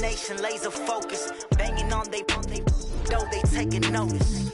determination, laser focus. Banging on they though they taking notice.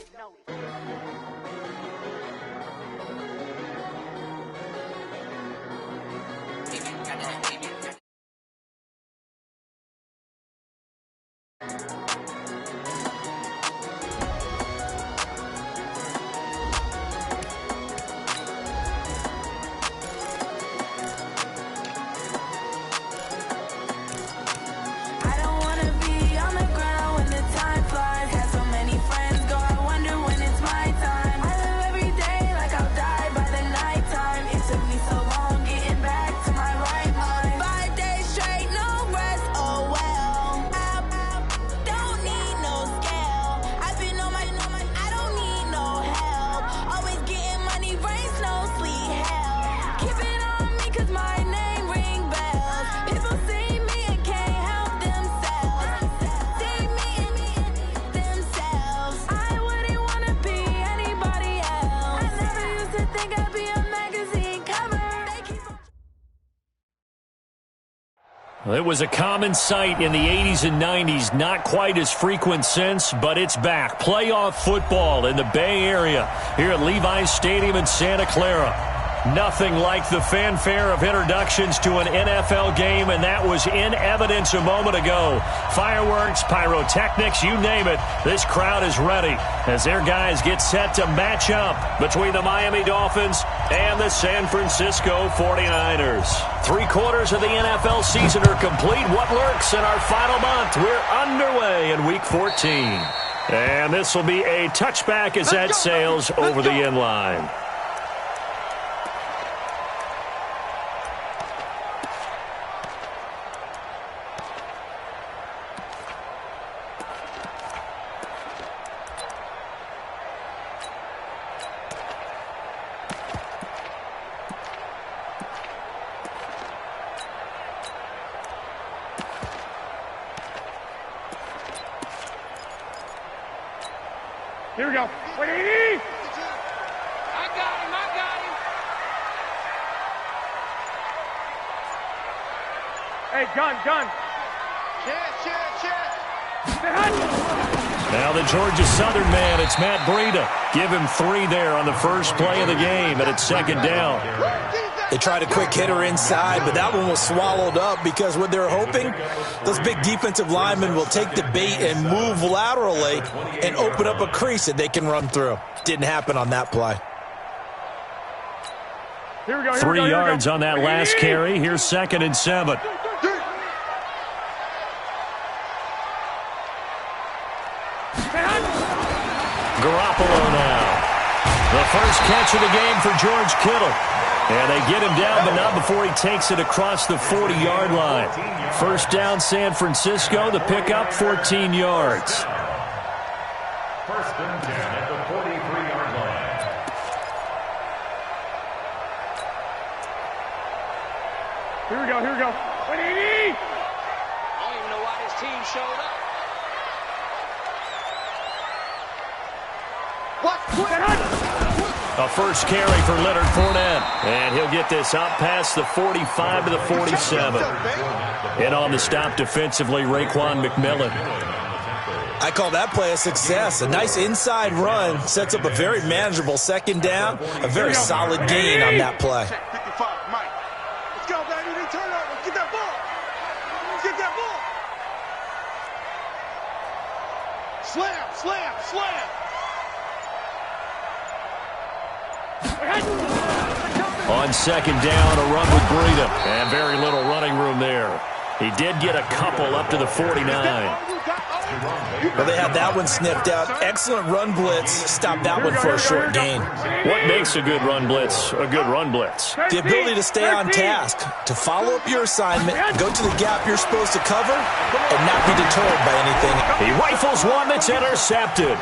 It was a common sight in the 80s and 90s, not quite as frequent since, but it's back. Playoff football in the Bay Area here at Levi's Stadium in Santa Clara. Nothing like the fanfare of introductions to an NFL game, and that was in evidence a moment ago. Fireworks, pyrotechnics, you name it. This crowd is ready as their guys get set to match up between the Miami Dolphins and the San Francisco 49ers. 3/4 of the NFL season are complete. What lurks in our final month? We're underway in Week 14. And this will be a touchback as that sails over the end line. Here we go. 180. I got him. Hey, gun. Check. Now the Georgia Southern man, it's Matt Breida. Give him 3 there on the first play of the game, and it's second down. They tried a quick hitter inside, but that one was swallowed up because what they're hoping, those big defensive linemen will take the bait and move laterally and open up a crease that they can run through. Didn't happen on that play. Here we go. 3 yards on that last carry. Here's 2nd and 7. Garoppolo now. The first catch of the game for George Kittle. And they get him down, but not before he takes it across the 40-yard line. First down, San Francisco. The pickup, 14 yards. First and 10 at the 43-yard line. Here we go. 180. I don't even know why this team showed up. A first carry for Leonard Fournette. And he'll get this out past the 45 to the 47. And on the stop defensively, Raekwon McMillan. I call that play a success. A nice inside run sets up a very manageable second down. A very solid gain on that play. Let's go, baby. Turn over. Get that ball. Slam. On second down, a run with Breida. And very little running room there. He did get a couple up to the 49. Well, they had that one sniffed out. Excellent run blitz. Stopped that one for a short gain. What makes a good run blitz a good run blitz? The ability to stay on task, to follow up your assignment, go to the gap you're supposed to cover, and not be deterred by anything. He rifles one that's intercepted.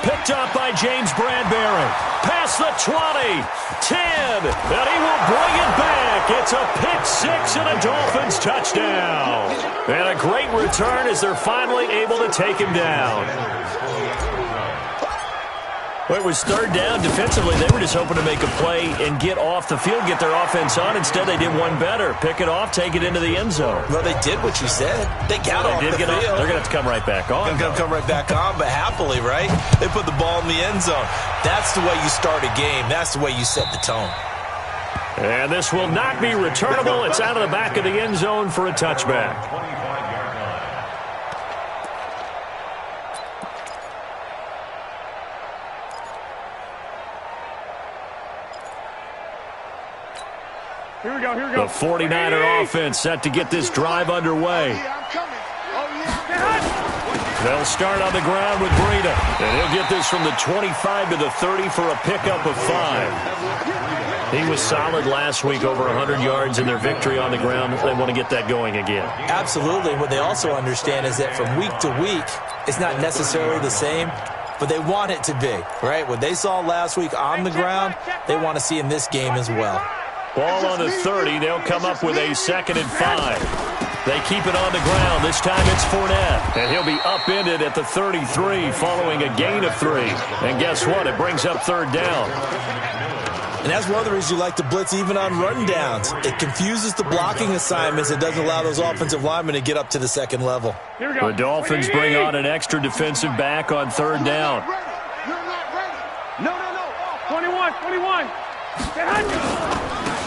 Picked up by James Bradbury. Past the 20, 10, and he will bring it back. It's a pick-6 and a Dolphins touchdown. And a great return as they're finally able to take him down. Well, it was third down. Defensively, they were just hoping to make a play and get off the field, get their offense on. Instead, they did one better. Pick it off, take it into the end zone. Well, they did what you said. They got off the field. They're going to have to come right back on. They're going to come right back on, but happily, right? They put the ball in the end zone. That's the way you start a game. That's the way you set the tone. And this will not be returnable. It's out of the back of the end zone for a touchback. Here we go, here we go. The 49er offense set to get this drive underway. They'll start on the ground with Breida. And he'll get this from the 25 to the 30 for a pickup of 5. He was solid last week, over 100 yards in their victory on the ground. They want to get that going again. Absolutely. What they also understand is that from week to week, it's not necessarily the same, but they want it to be, right? What they saw last week on the ground, they want to see in this game as well. Ball on the 30. They'll come up with a 2nd and 5. They keep it on the ground. This time it's Fournette. And he'll be upended at the 33 following a gain of 3. And guess what? It brings up 3rd down. And that's one of the reasons you like to blitz even on rundowns. It confuses the blocking assignments. It doesn't allow those offensive linemen to get up to the 2nd level. Here we go. The Dolphins bring on an extra defensive back on 3rd down. No. 21.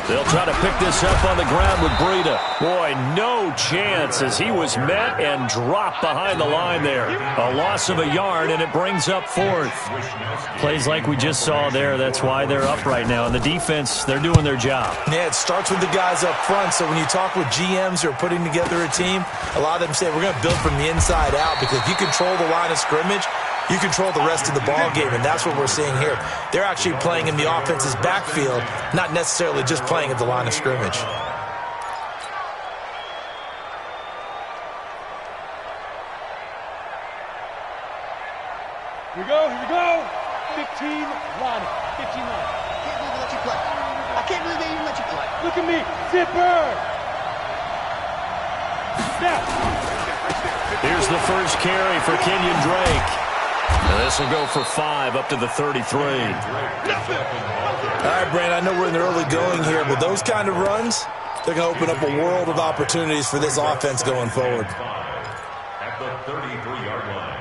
They'll try to pick this up on the ground with Breida. Boy, no chance as he was met and dropped behind the line there. A loss of a yard, and it brings up 4th. Plays like we just saw there. That's why they're up right now. And the defense, they're doing their job. Yeah, it starts with the guys up front. So when you talk with GMs who are putting together a team, a lot of them say we're going to build from the inside out, because if you control the line of scrimmage, you control the rest of the ball game, and that's what we're seeing here. They're actually playing in the offense's backfield, not necessarily just playing at the line of scrimmage. Here we go. 15 line. I can't believe they let you play. I can't believe they even let you play. Look at me. Zipper. Snap. Here's the first carry for Kenyon Drake. And this will go for 5 up to the 33. All right, Brand, I know we're in the early going here, but those kind of runs, they're going to open up a world of opportunities for this offense going forward. At the 33-yard line.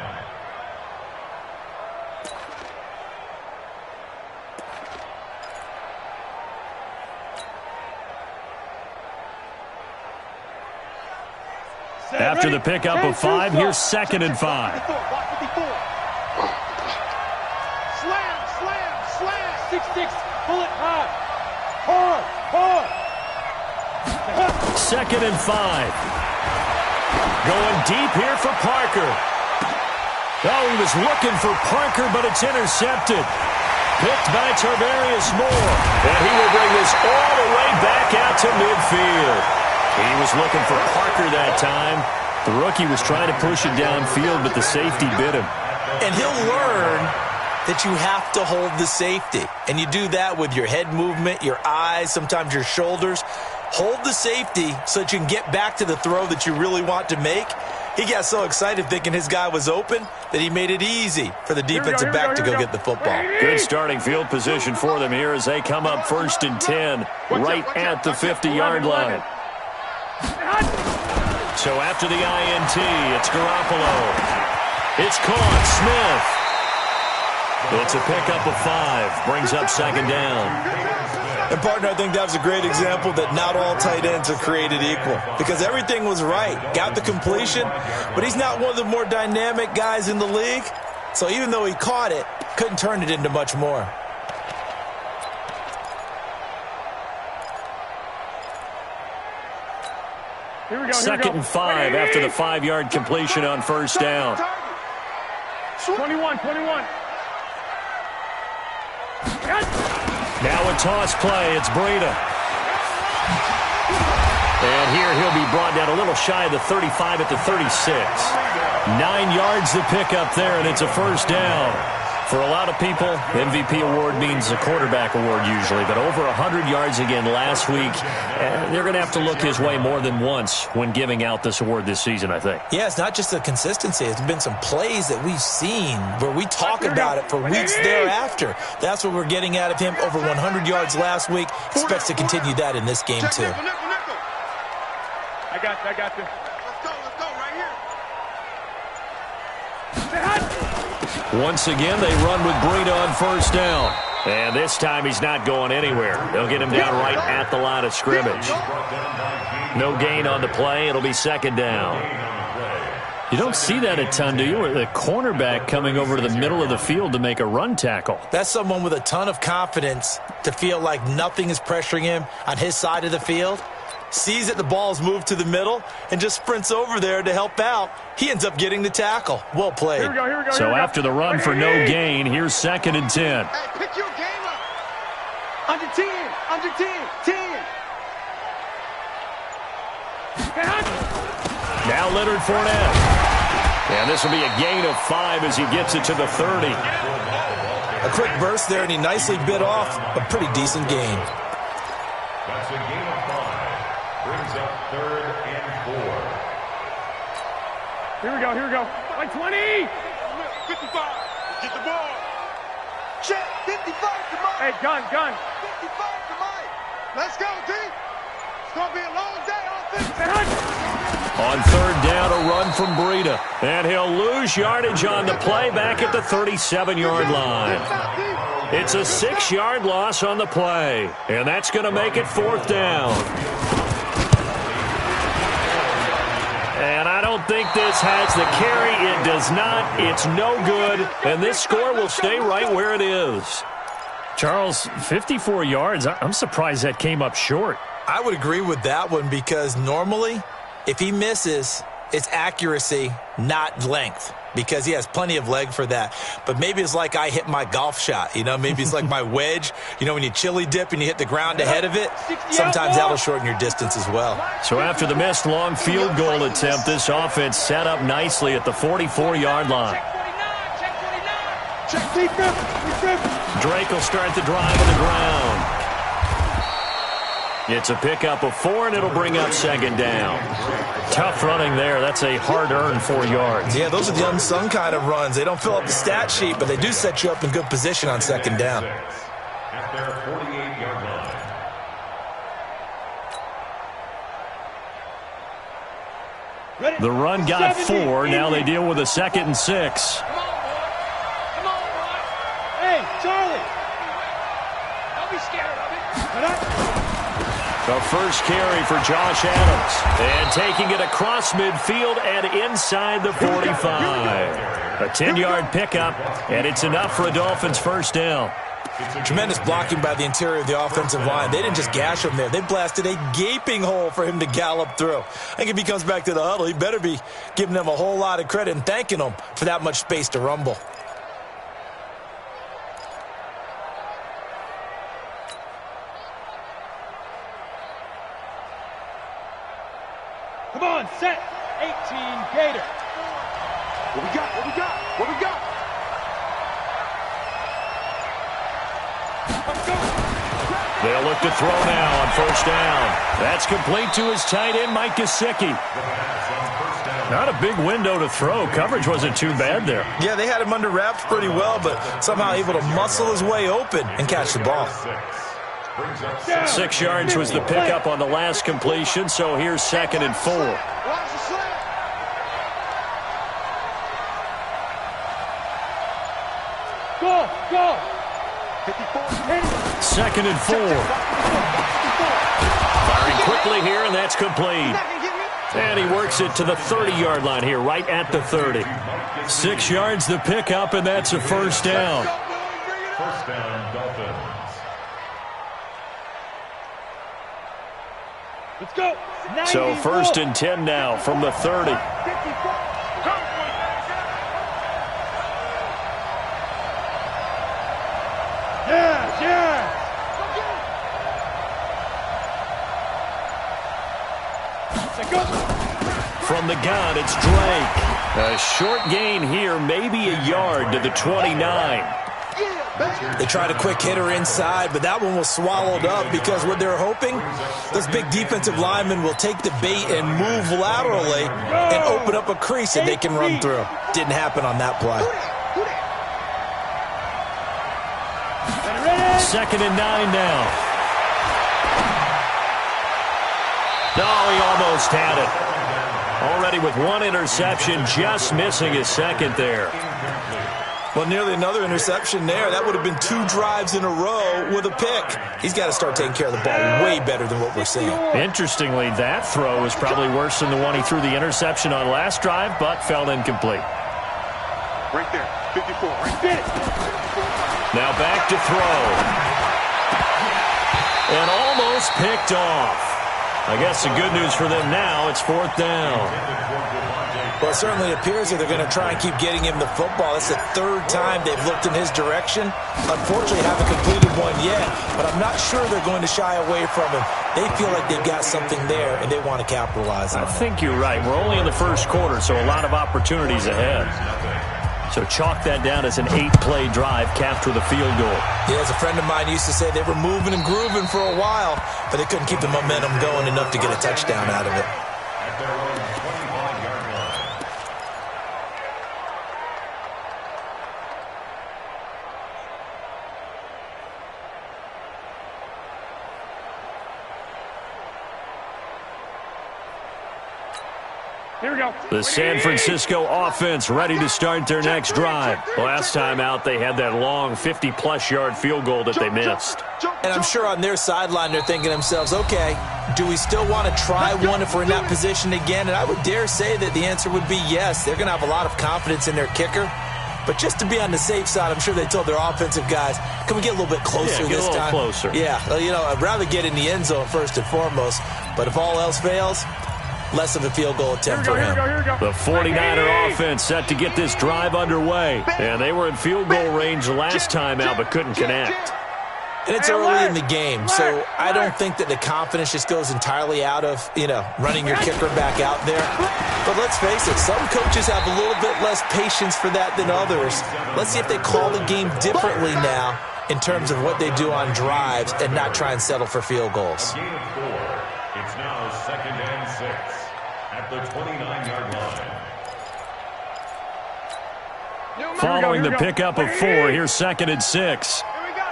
After the pickup of 5, here's 2nd and 5. Slam. 6-6. Pull it hard. 2nd and 5. Going deep here for Parker. Oh, he was looking for Parker, but it's intercepted. Picked by Tarvarius Moore. And he will bring this all the way back out to midfield. He was looking for Parker that time. The rookie was trying to push it downfield, but the safety bit him. And he'll learn that you have to hold the safety. And you do that with your head movement, your eyes, sometimes your shoulders. Hold the safety so that you can get back to the throw that you really want to make. He got so excited thinking his guy was open that he made it easy for the defensive back to go get the football. Good starting field position for them here as they come up 1st and 10, right at the 50-yard line. So after the INT, it's Garoppolo. It's caught. Smith. It's a pickup of 5. Brings up 2nd down. And, partner, I think that was a great example that not all tight ends are created equal, because everything was right. Got the completion, but he's not one of the more dynamic guys in the league. So even though he caught it, couldn't turn it into much more. Here we go. 2nd and 5 after the 5-yard completion on 1st down. 21. Now a toss play. It's Breida. And here he'll be brought down a little shy of the 35 at the 36. 9 yards to pick up there, and it's a 1st down. For a lot of people, MVP award means a quarterback award usually, but over 100 yards again last week. They're going to have to look his way more than once when giving out this award this season, I think. Yeah, it's not just the consistency. It's been some plays that we've seen where we talk about it for weeks thereafter. That's what we're getting out of him. Over 100 yards last week. Expects to continue that in this game, too. I got you. Let's go, right here. Once again, they run with Breida on first down. And this time he's not going anywhere. They'll get him down right at the line of scrimmage. No gain on the play. It'll be second down. You don't see that a ton, do you? Or the cornerback coming over to the middle of the field to make a run tackle. That's someone with a ton of confidence to feel like nothing is pressuring him on his side of the field. Sees that the ball's moved to the middle and just sprints over there to help out. He ends up getting the tackle. Well played. Here we go. So after the run for no gain, here's 2nd and 10. Hey, pick your game up. Under 10. Now Leonard Fournette. And this will be a gain of 5 as he gets it to the 30. A quick burst there, and he nicely bit off a pretty decent gain. That's a gain of 5. Brings up 3rd and 4. Here we go. Like 20. 55. Get the ball. Check. 55 to Mike. Hey, gun. 55 to Mike. Let's go, D. It's going to be a long day on offense. On 3rd down, a run from Breida. And he'll lose yardage on the play back at the 37-yard line. It's a 6-yard loss on the play. And that's going to make it 4th down. And I don't think this has the carry. It does not. It's no good. And this score will stay right where it is. Charles, 54 yards. I'm surprised that came up short. I would agree with that one because normally, if he misses, it's accuracy, not length, because he has plenty of leg for that. But maybe it's like I hit my golf shot. Maybe it's like my wedge. When you chili dip and you hit the ground ahead of it, sometimes that'll shorten your distance as well. So after the missed long field goal attempt, this offense set up nicely at the 44-yard line. Drake will start the drive on the ground. It's a pickup of 4, and it'll bring up 2nd down. Tough running there. That's a hard-earned 4 yards. Yeah, those are the unsung kind of runs. They don't fill up the stat sheet, but they do set you up in good position on 2nd down. At their 48-yard line. The run got 4. Now they deal with a 2nd and 6. Come on, boy. Hey, Charlie. Don't be scared of it. The first carry for Josh Adams. And taking it across midfield and inside the 45. A 10-yard pickup, and it's enough for a Dolphins first down. Tremendous blocking by the interior of the offensive line. They didn't just gash him there. They blasted a gaping hole for him to gallop through. I think if he comes back to the huddle, he better be giving them a whole lot of credit and thanking them for that much space to rumble. Come on, set. 18, Gator. What we got? Let's go. They'll look to throw now on first down. That's complete to his tight end, Mike Gesicki. Not a big window to throw. Coverage wasn't too bad there. Yeah, they had him under wraps pretty well, but somehow able to muscle his way open and catch the ball. 6 yards was the pickup on the last completion, so here's 2nd and 4. Go. 2nd and 4. Firing quickly here, and that's complete. And he works it to the 30-yard line here, right at the 30. 6 yards the pickup, and that's a first down. First down, Dolphins. Let's go. So 1st and 10 now from the 30. Yeah. From the gun, it's Drake. A short gain here, maybe a yard to the 29. They tried a quick hitter inside, but that one was swallowed up because what they're hoping, those big defensive linemen will take the bait and move laterally and open up a crease that they can run through. Didn't happen on that play. 2nd and 9 now. Oh, he almost had it. Already with one interception, just missing his second there. Well, nearly another interception there. That would have been 2 drives in a row with a pick. He's got to start taking care of the ball way better than what we're seeing. Interestingly, that throw was probably worse than the one he threw the interception on last drive, but fell incomplete. Right there, 54, right there. Now back to throw. And almost picked off. I guess the good news for them now, it's 4th down. Well, it certainly appears that they're going to try and keep getting him the football. That's the 3rd time they've looked in his direction. Unfortunately, haven't completed one yet, but I'm not sure they're going to shy away from him. They feel like they've got something there, and they want to capitalize on it. I think you're right. We're only in the first quarter, so a lot of opportunities ahead. So chalk that down as an 8-play drive capped with a field goal. Yeah, as a friend of mine used to say, they were moving and grooving for a while, but they couldn't keep the momentum going enough to get a touchdown out of it. Here we go. The San Francisco offense ready to start their next drive. Last time out, they had that long 50-plus yard field goal that they missed. And I'm sure on their sideline, they're thinking to themselves, okay, do we still want to try one if we're in that position again? And I would dare say that the answer would be yes. They're going to have a lot of confidence in their kicker. But just to be on the safe side, I'm sure they told their offensive guys, can we get a little bit closer this time? Closer. Yeah, you know, I'd rather get in the end zone first and foremost. But if all else fails, less of a field goal attempt for him. The 49er offense set to get this drive underway. And they were in field goal range last time out but couldn't connect. And it's early in the game, so I don't think that the confidence just goes entirely out of, running your kicker back out there. But let's face it, some coaches have a little bit less patience for that than others. Let's see if they call the game differently now in terms of what they do on drives and not try and settle for field goals. A gain of 4. It's now 2nd and 6 at the 29-yard line. Following the pickup of 4, here's 2nd and 6. Here we go.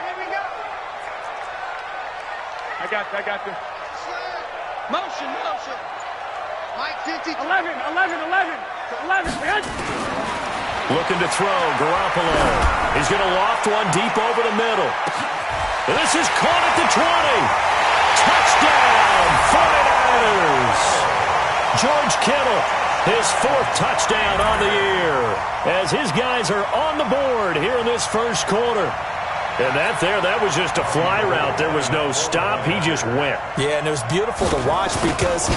I got this. Motion. Mike 50. 11. Looking to throw, Garoppolo. He's going to loft one deep over the middle. And this is caught at the 20. Touchdown, 49ers. George Kittle, his 4th touchdown on the year, as his guys are on the board here in this first quarter. And that was just a fly route. There was no stop. He just went. Yeah, and it was beautiful to watch because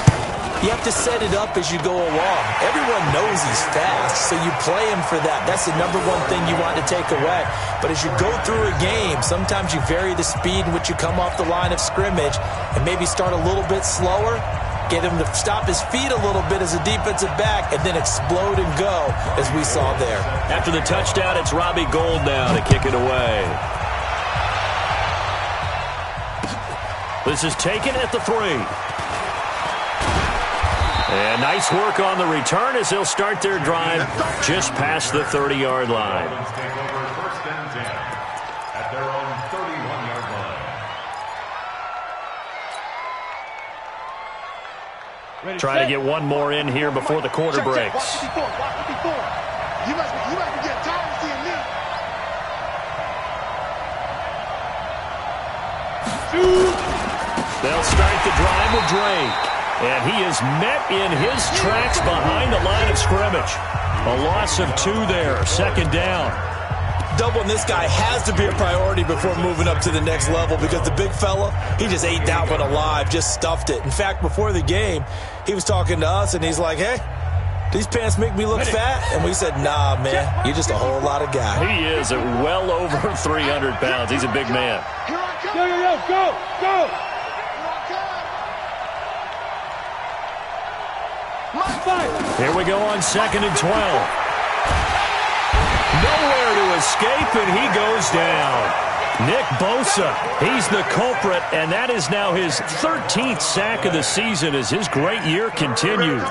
you have to set it up as you go along. Everyone knows he's fast, so you play him for that. That's the #1 thing you want to take away. But as you go through a game, sometimes you vary the speed in which you come off the line of scrimmage and maybe start a little bit slower, get him to stop his feet a little bit as a defensive back, and then explode and go, as we saw there. After the touchdown, it's Robbie Gould now to kick it away. This is taken at the 3. And nice work on the return as they'll start their drive just past the 30-yard line. Take over 1st and 10 at their own 31-yard line. Try to get one more in here before the quarter breaks. Watch 54. You must be getting tired of seeing me. They'll start the drive with Drake. And he is met in his tracks behind the line of scrimmage. A loss of 2 there, 2nd down. Doubling this guy has to be a priority before moving up to the next level because the big fella, he just ate that one alive, just stuffed it. In fact, before the game, he was talking to us, and he's like, hey, these pants make me look fat? And we said, nah, man, you're just a whole lot of guy. He is at well over 300 pounds. He's a big man. Go. Here we go on 2nd and 12. Nowhere to escape, and he goes down. Nick Bosa, he's the culprit, and that is now his 13th sack of the season as his great year continues. You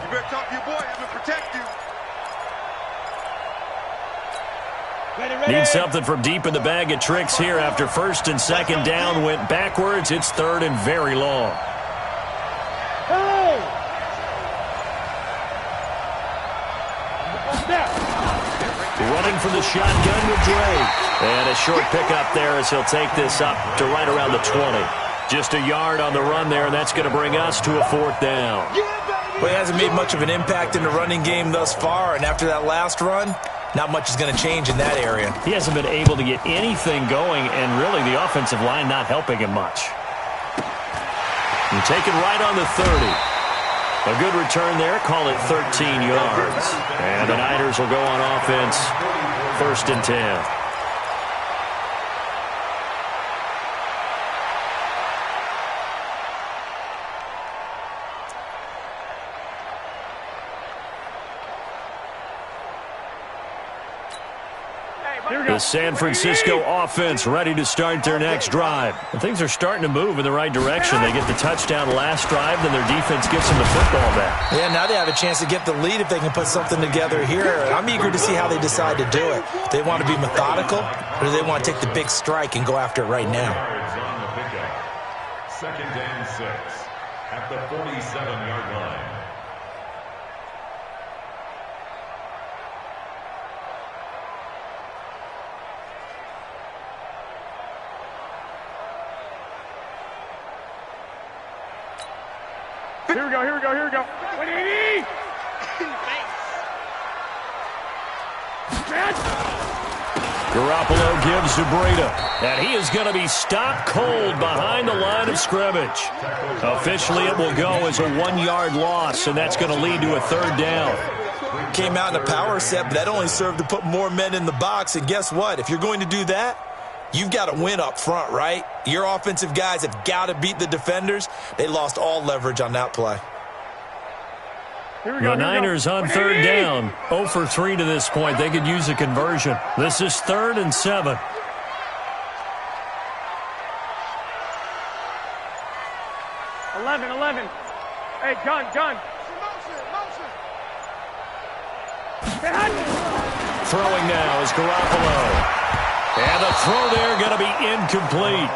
better talk to your boy. He's going to protect you. Need something from deep in the bag of tricks here after 1st and 2nd down went backwards. It's 3rd and very long. Running from the shotgun with Drake. And a short pickup there as he'll take this up to right around the 20. Just a yard on the run there, and that's going to bring us to a 4th down. Well, he hasn't made much of an impact in the running game thus far, and after that last run, not much is going to change in that area. He hasn't been able to get anything going, and really the offensive line not helping him much. And taken right on the 30. A good return there, call it 13 yards. And the Niners will go on offense, 1st and 10. The San Francisco offense ready to start their next drive. And things are starting to move in the right direction. They get the touchdown last drive, then their defense gets them the football back. Yeah, now they have a chance to get the lead if they can put something together here. I'm eager to see how they decide to do it. They want to be methodical, or do they want to take the big strike and go after it right now? 2nd and 6 at the 47-yard line. Here we go. 180! Garoppolo gives to Breida, and he is going to be stopped cold behind the line of scrimmage. Officially, it will go as a 1-yard loss, and that's going to lead to a 3rd down. Came out in a power set, but that only served to put more men in the box, and guess what? If you're going to do that, you've got to win up front, right? Your offensive guys have got to beat the defenders. They lost all leverage on that play. The Niners on 3rd down. 0 for 3 to this point. They could use a conversion. This is 3rd and 7. Eleven. Hey, gun. Throwing now is Garoppolo. And the throw there going to be incomplete.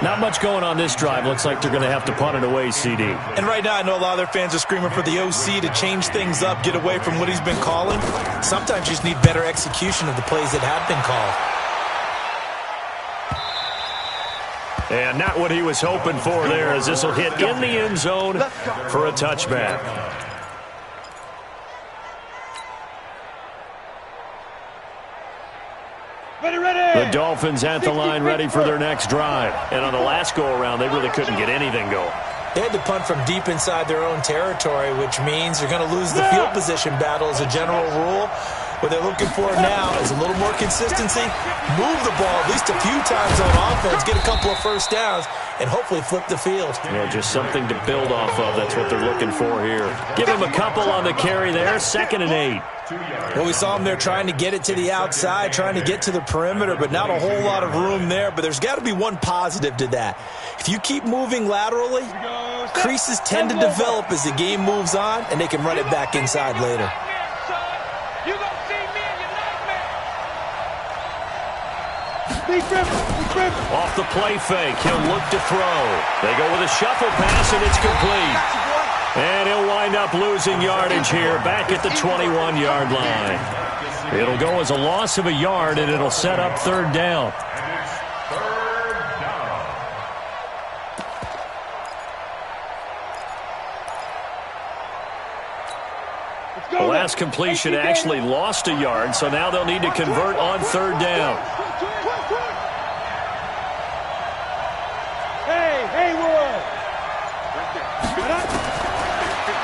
Not much going on this drive. Looks like they're going to have to punt it away, CD. And right now I know a lot of their fans are screaming for the OC to change things up, get away from what he's been calling. Sometimes you just need better execution of the plays that have been called. And not what he was hoping for there, as this will hit in the end zone for a touchback. The Dolphins at the line ready for their next drive. And on the last go-around, they really couldn't get anything going. They had to punt from deep inside their own territory, which means they're going to lose the field position battle as a general rule. What they're looking for now is a little more consistency, move the ball at least a few times on offense, get a couple of 1st downs, and hopefully flip the field. Yeah, just something to build off of. That's what they're looking for here. Give him a couple on the carry there. 2nd and 8. Well, we saw them there trying to get it to the outside, trying to get to the perimeter, but not a whole lot of room there. But there's got to be one positive to that. If you keep moving laterally, creases tend to develop as the game moves on, and they can run it back inside later. Off the play fake, he'll look to throw. They go with a shuffle pass, and it's complete. And he'll wind up losing yardage here back at the 21-yard line. It'll go as a loss of a yard, and it'll set up 3rd down. The last completion actually lost a yard, so now they'll need to convert on 3rd down.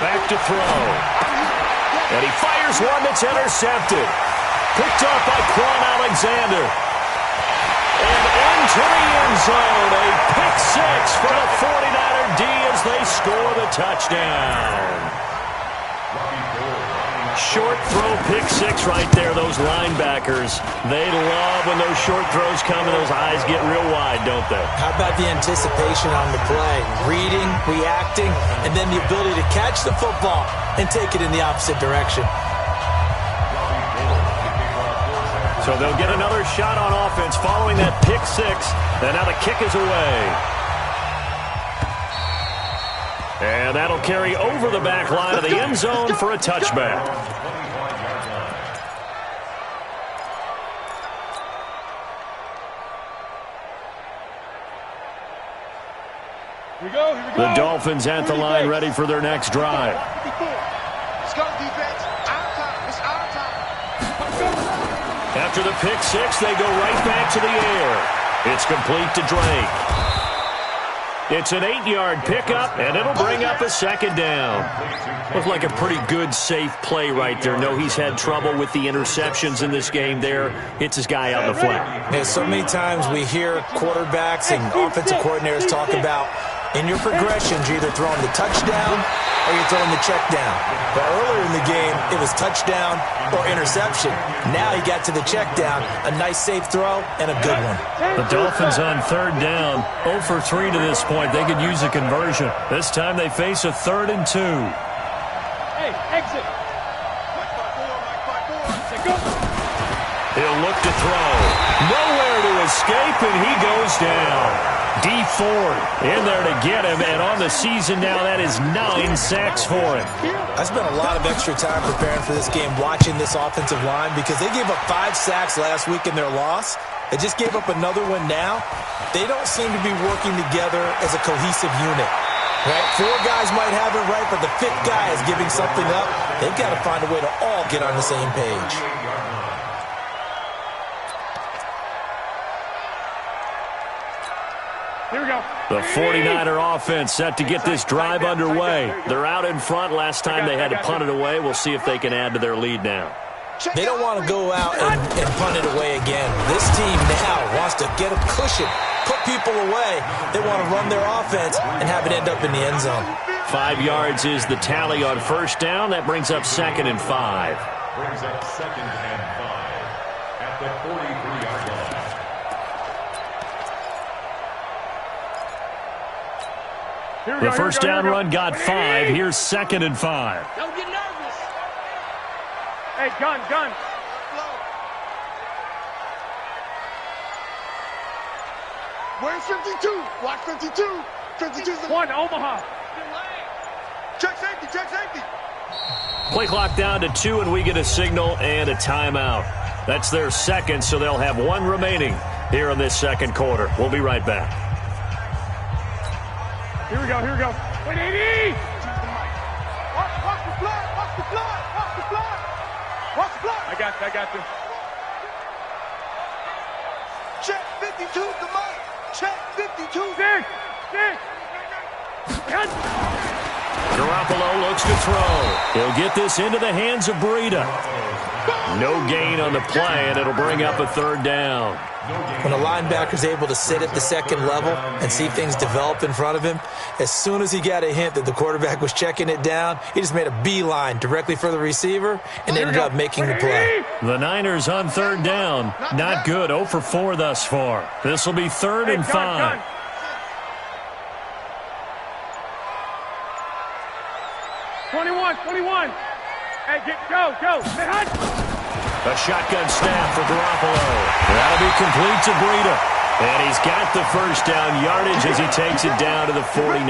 Back to throw. And he fires one that's intercepted. Picked up by Quan Alexander. And into the end zone. A pick 6 for the 49er D as they score the touchdown. Short throw, pick six right there, those linebackers. They love when those short throws come and those eyes get real wide, don't they? How about the anticipation on the play? Reading, reacting, and then the ability to catch the football and take it in the opposite direction. So they'll get another shot on offense following that pick six. And now the kick is away. And that'll carry over the back line of the end zone for a touchback. Here we go. The Dolphins at the line ready for their next drive. Let's go, defense. Our time. It's our time. After the pick six, they go right back to the air. It's complete to Drake. It's an 8-yard pickup, and it'll bring up a second down. Looked like a pretty good, safe play right there. No, he's had trouble with the interceptions in this game there. Hits his guy out in the flat. Yeah, so many times we hear quarterbacks and offensive coordinators talk about in your progressions, you're either throwing the touchdown or you're throwing the check down. But earlier in the game, it was touchdown or interception. Now he got to the check down, a nice safe throw, and a good one. The Dolphins on third down, 0 for 3 to this point. They could use a conversion. This time they face a 3rd and 2. Hey, exit. He'll look to throw. Nowhere to escape, and he goes down. D Ford in there to get him, and on the season now, that is 9 sacks for him. I spent a lot of extra time preparing for this game, watching this offensive line, because they gave up 5 sacks last week in their loss. They just gave up another one now. They don't seem to be working together as a cohesive unit. Right? 4 guys might have it right, but the 5th guy is giving something up. They've got to find a way to all get on the same page. Here we go. The 49er offense set to get this drive underway. They're out in front. Last time they had to punt it away. We'll see if they can add to their lead now. They don't want to go out and punt it away again. This team now wants to get a cushion, put people away. They want to run their offense and have it end up in the end zone. 5 yards is the tally on first down. That brings up 2nd and 5. Brings up 2nd and 5 at the 43-yard line. The first down run got 5. Here's 2nd and 5. Don't get nervous. Hey, gun. Where's 52? Watch 52. 52's the one. Omaha. Check safety. Play clock down to 2, and we get a signal and a timeout. That's their second, so they'll have 1 remaining here in this second quarter. We'll be right back. Here we go. 180. Watch the fly. I got you. Check 52 to Mike. Check 52. Six. Garoppolo looks to throw. He'll get this into the hands of Breida. No gain on the play, and it'll bring up a 3rd down. When a linebacker's able to sit at the second level and see things develop in front of him, as soon as he got a hint that the quarterback was checking it down, he just made a beeline directly for the receiver and ended up making the play. The Niners on 3rd down. Not good. 0 for 4 thus far. This will be 3rd and 5. 21. Hey, go. A shotgun snap for Garoppolo. That'll be complete to Breida. And he's got the first down yardage as he takes it down to the 49.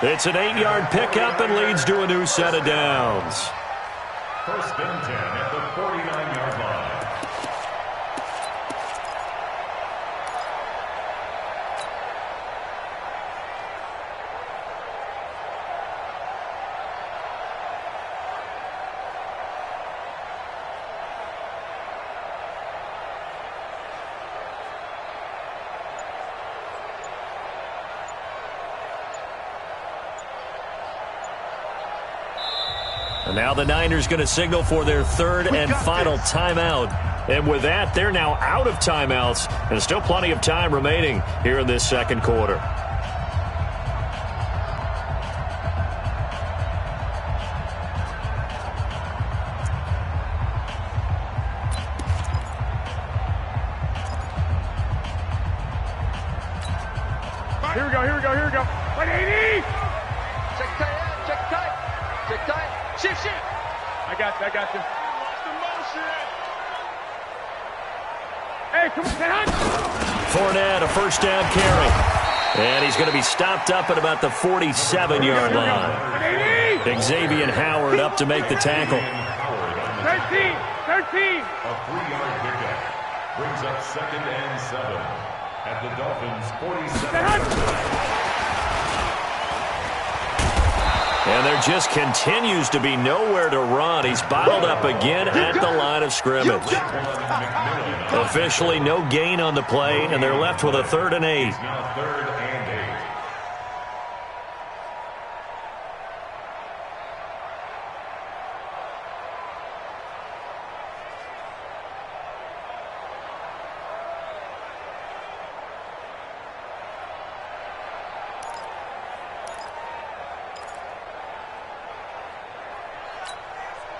It's an 8-yard pickup and leads to a new set of downs. 1st and 10 at the 49-yard line. And now the Niners going to signal for their 3rd and final timeout. And with that, they're now out of timeouts. And still plenty of time remaining here in this second quarter. we go. 180! Check tight. Shift. I got you. Hey, come on, Ted. Fournette, a first down carry. And he's going to be stopped up at about the 47-yard line. 180! Xavier Howard up to make the tackle. 13! A 3-yard pickup brings up 2nd and 7 at the Dolphins' 47. And there just continues to be nowhere to run. He's bottled up again at the line of scrimmage. Officially no gain on the play, and they're left with a 3rd and 8. Now 3rd and 8.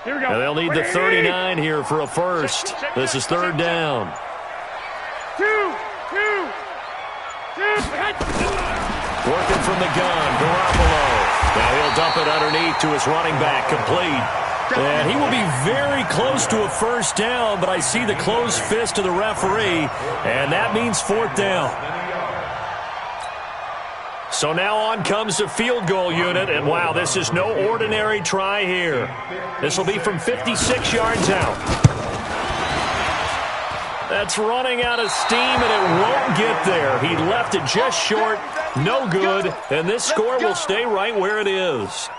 Here we go. And they'll need the 39 here for a first. This is 3rd down. 2. Working from the gun, Garoppolo. Now he'll dump it underneath to his running back, complete. And he will be very close to a first down, but I see the closed fist of the referee, and that means 4th down. So now on comes the field goal unit, and wow, this is no ordinary try here. This will be from 56 yards out. That's running out of steam, and it won't get there. He left it just short, no good, and this score will stay right where it is.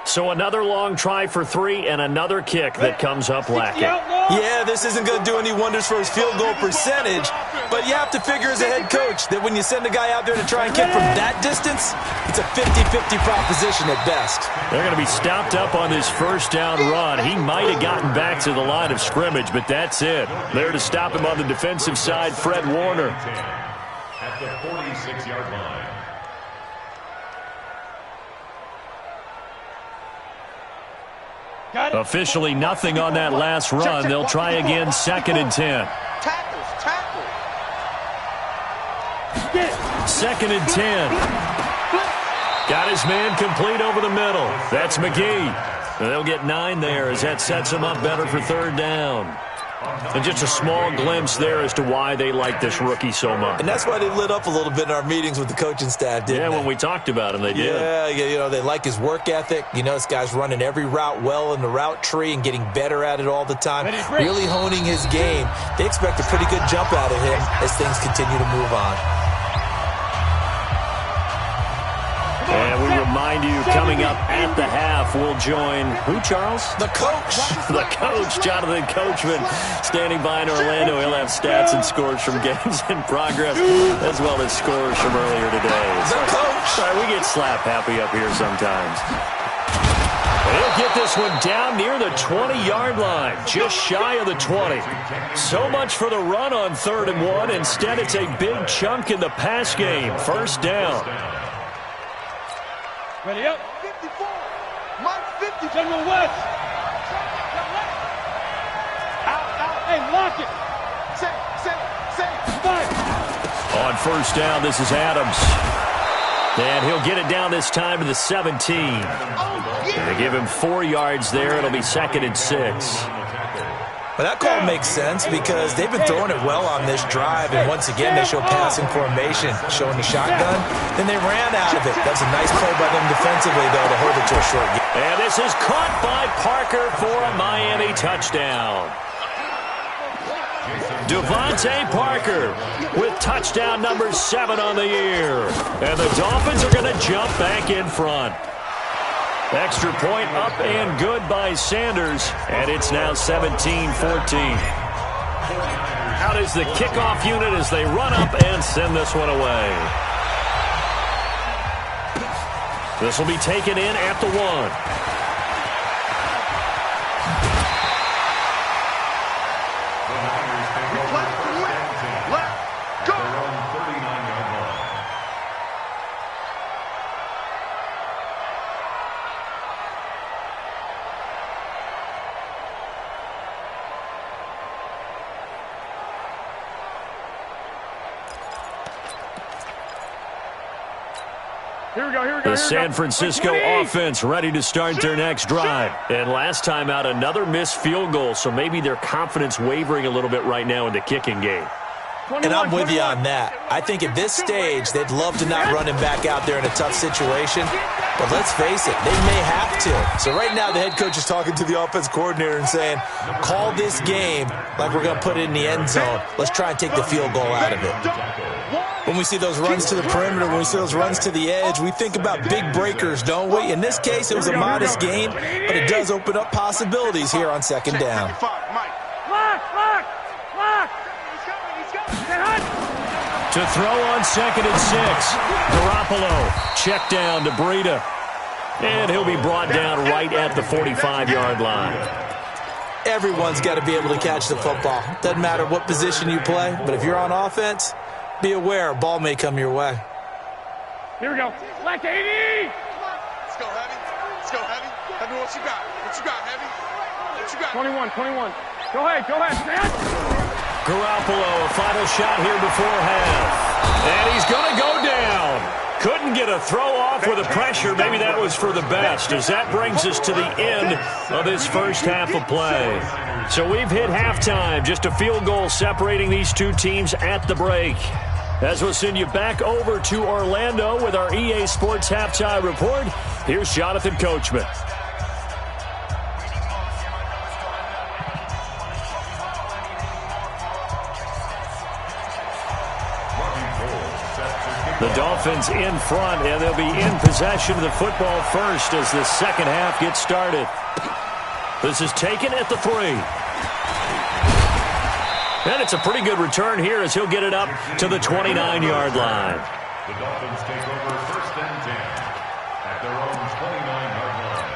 So another long try for 3 and another kick that comes up lacking. Yeah, this isn't going to do any wonders for his field goal percentage, but you have to figure as a head coach that when you send a guy out there to try and kick from that distance, it's a 50-50 proposition at best. They're going to be stopped up on this first down run. He might have gotten back to the line of scrimmage, but that's it. There to stop him on the defensive side, Fred Warner. At the 46-yard line. Officially nothing on that last run. They'll try again, 2nd and 10. Tackle. 2nd and 10. Got his man complete over the middle. That's McGee. And they'll get 9 there as that sets him up better for 3rd down. And just a small glimpse there as to why they like this rookie so much. And that's why they lit up a little bit in our meetings with the coaching staff, didn't they? Yeah, when we talked about him, they did. Yeah, you know, they like his work ethic. You know, this guy's running every route well in the route tree and getting better at it all the time, really honing his game. They expect a pretty good jump out of him as things continue to move on. And we remind you, coming up at the half, we'll join who, Charles? The coach. The coach, Jonathan Coachman, standing by in Orlando. He'll have stats and scores from games in progress, as well as scores from earlier today. The coach. Sorry, we get slap happy up here sometimes. He'll get this one down near the 20-yard line, just shy of the 20. So much for the run on 3rd and 1. Instead, it's a big chunk in the pass game. First down. Ready up. 54. Mike 50. General West. Out. Hey, lock it. Say. Five. On first down, this is Adams. And he'll get it down this time to the 17. And they give him 4 yards there. It'll be 2nd and 6. Well, that call makes sense because they've been throwing it well on this drive, and once again they show passing formation, showing the shotgun. Then they ran out of it. That's a nice play by them defensively, though, to hold it to a short game. And this is caught by Parker for a Miami touchdown. Devontae Parker with touchdown number 7 on the year. And the Dolphins are going to jump back in front. Extra point up and good by Sanders, and it's now 17-14. Out is the kickoff unit as they run up and send this one away. This will be taken in at the 1. Here we go. The San Francisco offense ready to start their next drive. And last time out, another missed field goal, so maybe their confidence wavering a little bit right now in the kicking game. And I'm with you on that. I think at this stage, they'd love to not run him back out there in a tough situation. But let's face it, they may have to. So right now, the head coach is talking to the offense coordinator and saying, call this game like we're going to put it in the end zone. Let's try and take the field goal out of it. When we see those runs to the perimeter, when we see those runs to the edge, we think about big breakers, don't we? In this case, it was a modest gain, but it does open up possibilities here on second down. To throw on 2nd and 6. Garoppolo, check down to Breida. And he'll be brought down right at the 45-yard line. Everyone's got to be able to catch the football. Doesn't matter what position you play, but if you're on offense, be aware a ball may come your way. Here we go. Black 80. Let's go, Heavy. Let's go, Heavy. Heavy, what you got? What you got, Heavy? What you got? 21. Go ahead. Stand. Garoppolo, a final shot here before half. And he's going to go down. Couldn't get a throw off with the pressure. Maybe that was for the best, as that brings us to the end of this first half of play. So we've hit halftime. Just a field goal separating these two teams at the break. As we'll send you back over to Orlando with our EA Sports Halftime Report, here's Jonathan Coachman. The Dolphins in front, and they'll be in possession of the football first as the second half gets started. This is taken at the 3. And it's a pretty good return here as he'll get it up to the 29-yard line. The Dolphins take over 1st and 10 at their own 29-yard line.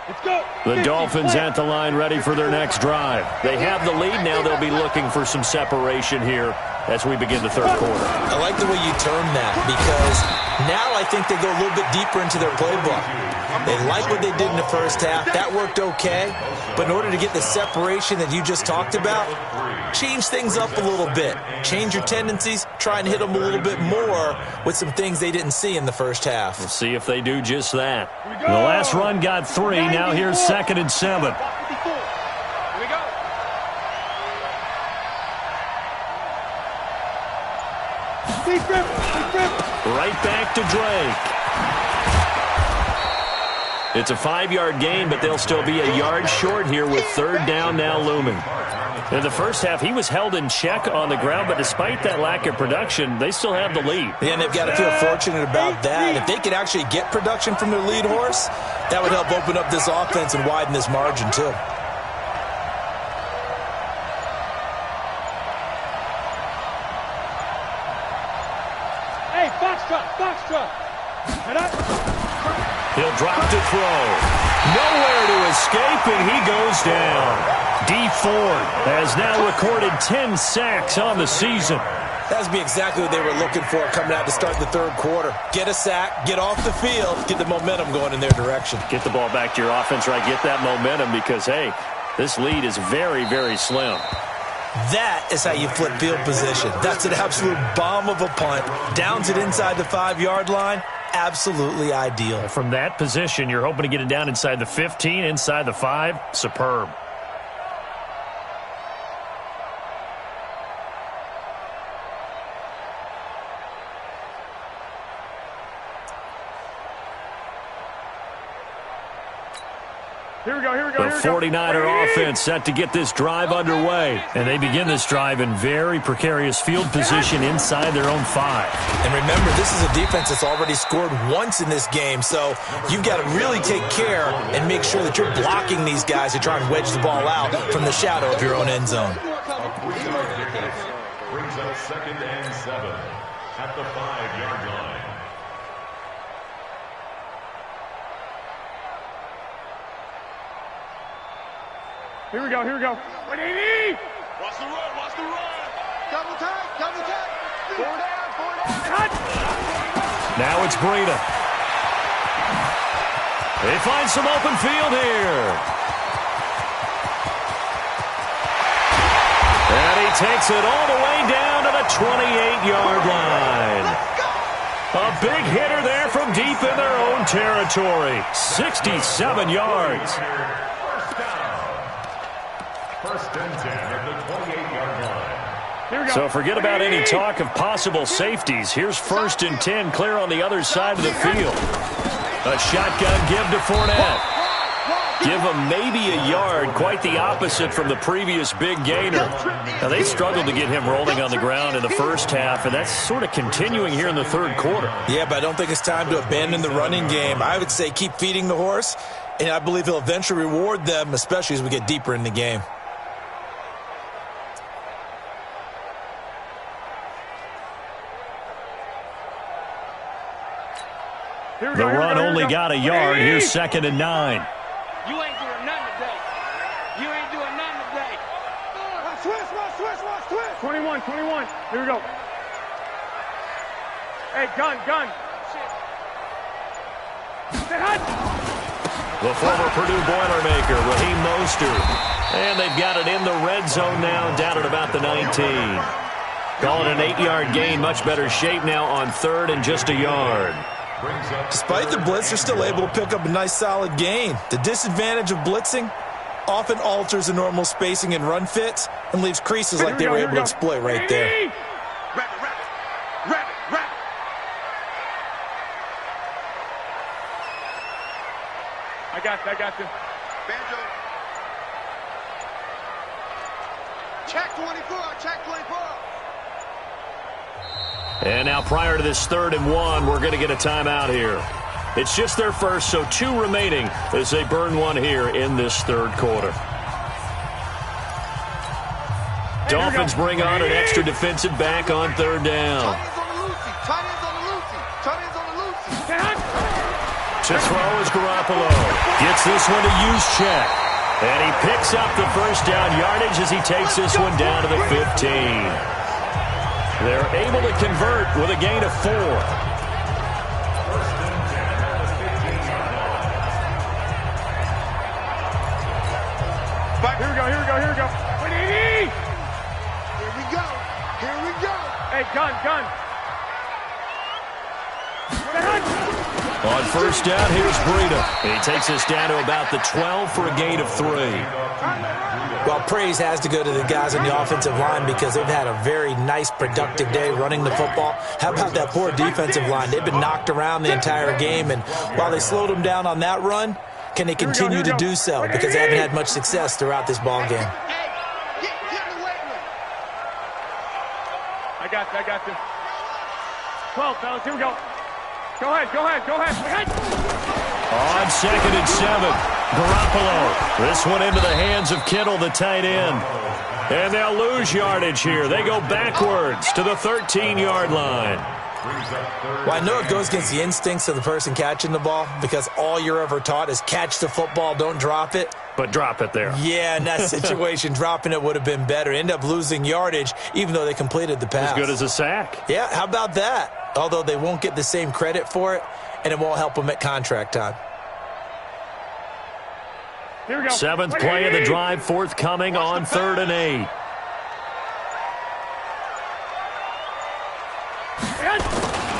Let's go. The Dolphins at the line ready for their next drive. They have the lead now. They'll be looking for some separation here as we begin the third quarter. I like the way you term that, because now I think they go a little bit deeper into their playbook. They like what they did in the first half. That worked okay. But in order to get the separation that you just talked about, change things up a little bit. Change your tendencies. Try and hit them a little bit more with some things they didn't see in the first half. We'll see if they do just that. The last run got 3. Now here's 2nd and 7. Right back to Drake. It's a 5-yard gain, but they'll still be a yard short here with 3rd down now looming. In the first half, he was held in check on the ground, but despite that lack of production, they still have the lead. Yeah, and they've got to feel fortunate about that. If they could actually get production from their lead horse, that would help open up this offense and widen this margin too. Hey, box truck. He'll drop to throw. Nowhere to escape, and he goes down. D. Ford has now recorded 10 sacks on the season. That would be exactly what they were looking for coming out to start the third quarter. Get a sack, get off the field, get the momentum going in their direction. Get the ball back to your offense, right? Get that momentum because, hey, this lead is very, very slim. That is how you flip field position. That's an absolute bomb of a punt. Downs it inside the 5-yard line. Absolutely ideal. From that position, you're hoping to get it down inside the 15, inside the 5. Superb. Here we go. The 49er offense set to get this drive underway. And they begin this drive in very precarious field position inside their own 5. And remember, this is a defense that's already scored once in this game, so you've got to really take care and make sure that you're blocking these guys to try and wedge the ball out from the shadow of your own end zone. A 3-yard pickup brings up 2nd and 7 at the 5-yard line. Here we go. 180. Watch the run. Double tag. 4 down. Cut. Now it's Breida. They find some open field here. And he takes it all the way down to the 28-yard line. A big hitter there from deep in their own territory. 67 yards. First and 10 at the 28-yard line. So forget about any talk of possible safeties. Here's 1st and 10 clear on the other side of the field. A shotgun give to Fournette. Give him maybe a yard, quite the opposite from the previous big gainer. Now, they struggled to get him rolling on the ground in the first half, and that's sort of continuing here in the third quarter. Yeah, but I don't think it's time to abandon the running game. I would say keep feeding the horse, and I believe he'll eventually reward them, especially as we get deeper in the game. The run only got a yard. Here's 2nd and 9. You ain't doing nothing today. You ain't doing nothing today. Switch. 21. Here we go. Hey, gun. The former Purdue Boilermaker, Raheem Mostert. And they've got it in the red zone now, down at about the 19. Call it an 8-yard gain. Much better shape now on 3rd and just a yard. Despite the blitz, they're still able to pick up a nice solid gain. The disadvantage of blitzing often alters the normal spacing and run fits and leaves creases like they were able to exploit right there. Rabbit. I got you. Banjo. Check 24. And now prior to this 3rd and 1, we're going to get a timeout here. It's just their first, so 2 remaining as they burn one here in this 3rd quarter. Dolphins bring on an extra defensive back on 3rd down. Tight ends on the loosey. To throw is Garoppolo. Gets this one to Juszczyk. And he picks up the first down yardage as he takes this one down to the 15. They're able to convert with a gain of 4. Here we go. Here we go. Hey, gun. On 1st down, here's Breida. He takes us down to about the 12 for a gain of 3. Well, praise has to go to the guys on the offensive line because they've had a very nice, productive day running the football. How about that poor defensive line? They've been knocked around the entire game, and while they slowed them down on that run, can they continue to do so? Because they haven't had much success throughout this ball game. I got you. 12, fellas, here we go. Go ahead. On 2nd and 7, Garoppolo. This one into the hands of Kittle, the tight end. And they'll lose yardage here. They go backwards to the 13-yard line. Well, I know it goes against the instincts of the person catching the ball because all you're ever taught is catch the football, don't drop it. But drop it there. Yeah, in that situation, dropping it would have been better. End up losing yardage even though they completed the pass. As good as a sack. Yeah, how about that? Although they won't get the same credit for it, and it won't help them at contract time. Here we go. 7th play of the drive, forthcoming on 3rd and 8.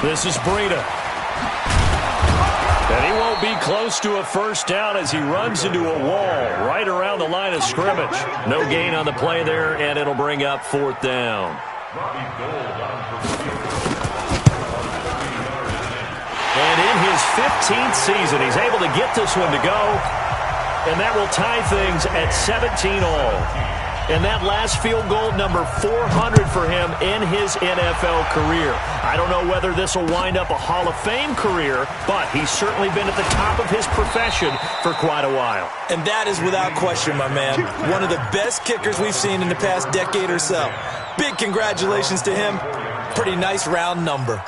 This is Breida. And he won't be close to a first down as he runs into a wall right around the line of scrimmage. No gain on the play there, and it'll bring up 4th down. And in his 15th season, he's able to get this one to go. And that will tie things at 17-all. And that last field goal, number 400 for him in his NFL career. I don't know whether this will wind up a Hall of Fame career, but he's certainly been at the top of his profession for quite a while. And that is without question, my man. One of the best kickers we've seen in the past decade or so. Big congratulations to him. Pretty nice round number.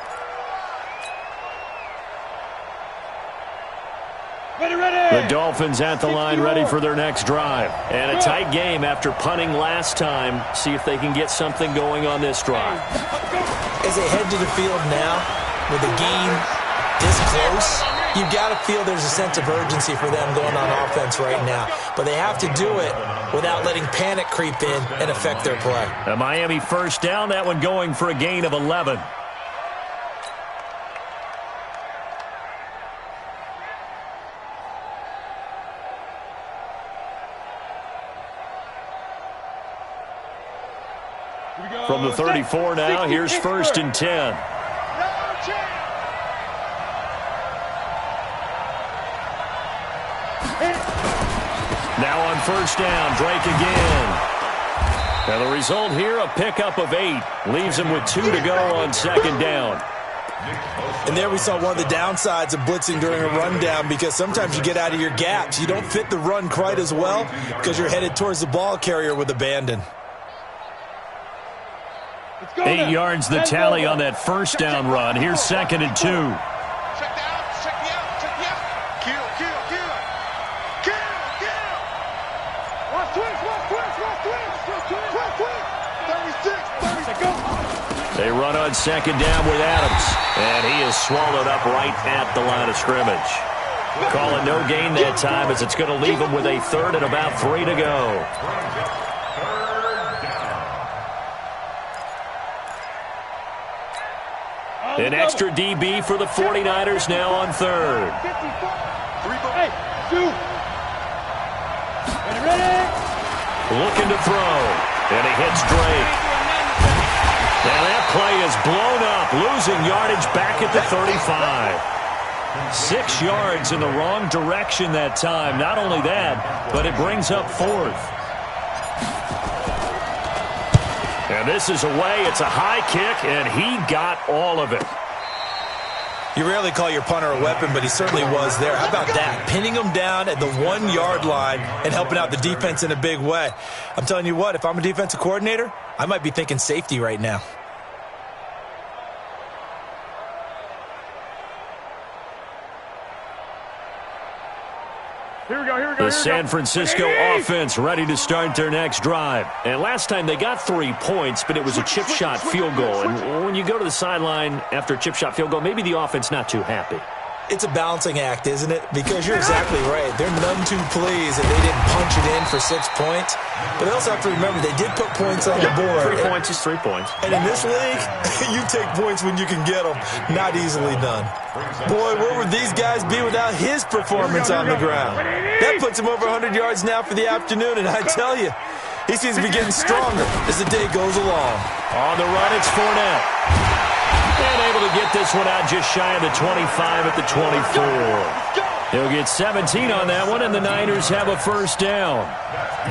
The Dolphins at the line ready for their next drive. And a tight game after punting last time. See if they can get something going on this drive. As they head to the field now, with the game this close, You've got to feel there's a sense of urgency for them going on offense right now. But they have to do it without letting panic creep in and affect their play. A Miami first down, that one going for a gain of 11. From the 34 now, here's 1st and 10. Now on 1st down, Drake again. Now the result here, a pickup of 8. Leaves him with 2 to go on 2nd down. And there we saw one of the downsides of blitzing during a rundown, because sometimes you get out of your gaps. You don't fit the run quite as well because you're headed towards the ball carrier with abandon. 8 yards the tally on that 1st down run. Here's 2nd and 2. Check the out, check the out, check the out. Kill. Watch twist. 36, go. They run on 2nd down with Adams, and he is swallowed up right at the line of scrimmage. Call it no gain that time, as it's going to leave him with a 3rd and about 3 to go. An extra DB for the 49ers now on 3rd. Hey, shoot. Ready. Looking to throw, and he hits Drake. And that play is blown up, losing yardage back at the 35. 6 yards in the wrong direction that time. Not only that, but it brings up 4th. And this is away. It's a high kick, and he got all of it. You rarely call your punter a weapon, but he certainly was there. How about that? Pinning him down at the 1-yard line and helping out the defense in a big way. I'm telling you what, if I'm a defensive coordinator, I might be thinking safety right now. Here we go. The San Francisco offense ready to start their next drive. And last time they got 3 points, but it was a chip shot field goal. And when you go to the sideline after a chip shot field goal, maybe the offense not too happy. It's a balancing act, isn't it? Because you're exactly right. They're none too pleased that they didn't punch it in for 6 points. But they also have to remember they did put points on the board. 3 points is 3 points. And in this league, you take points when you can get them. Not easily done. Boy, where would these guys be without his performance on the ground? That puts him over 100 yards now for the afternoon, and I tell you, he seems to be getting stronger as the day goes along. On the run, it's Fournette. And able to get this one out just shy of the 25 at the 24. He'll get 17 on that one, and the Niners have a 1st down.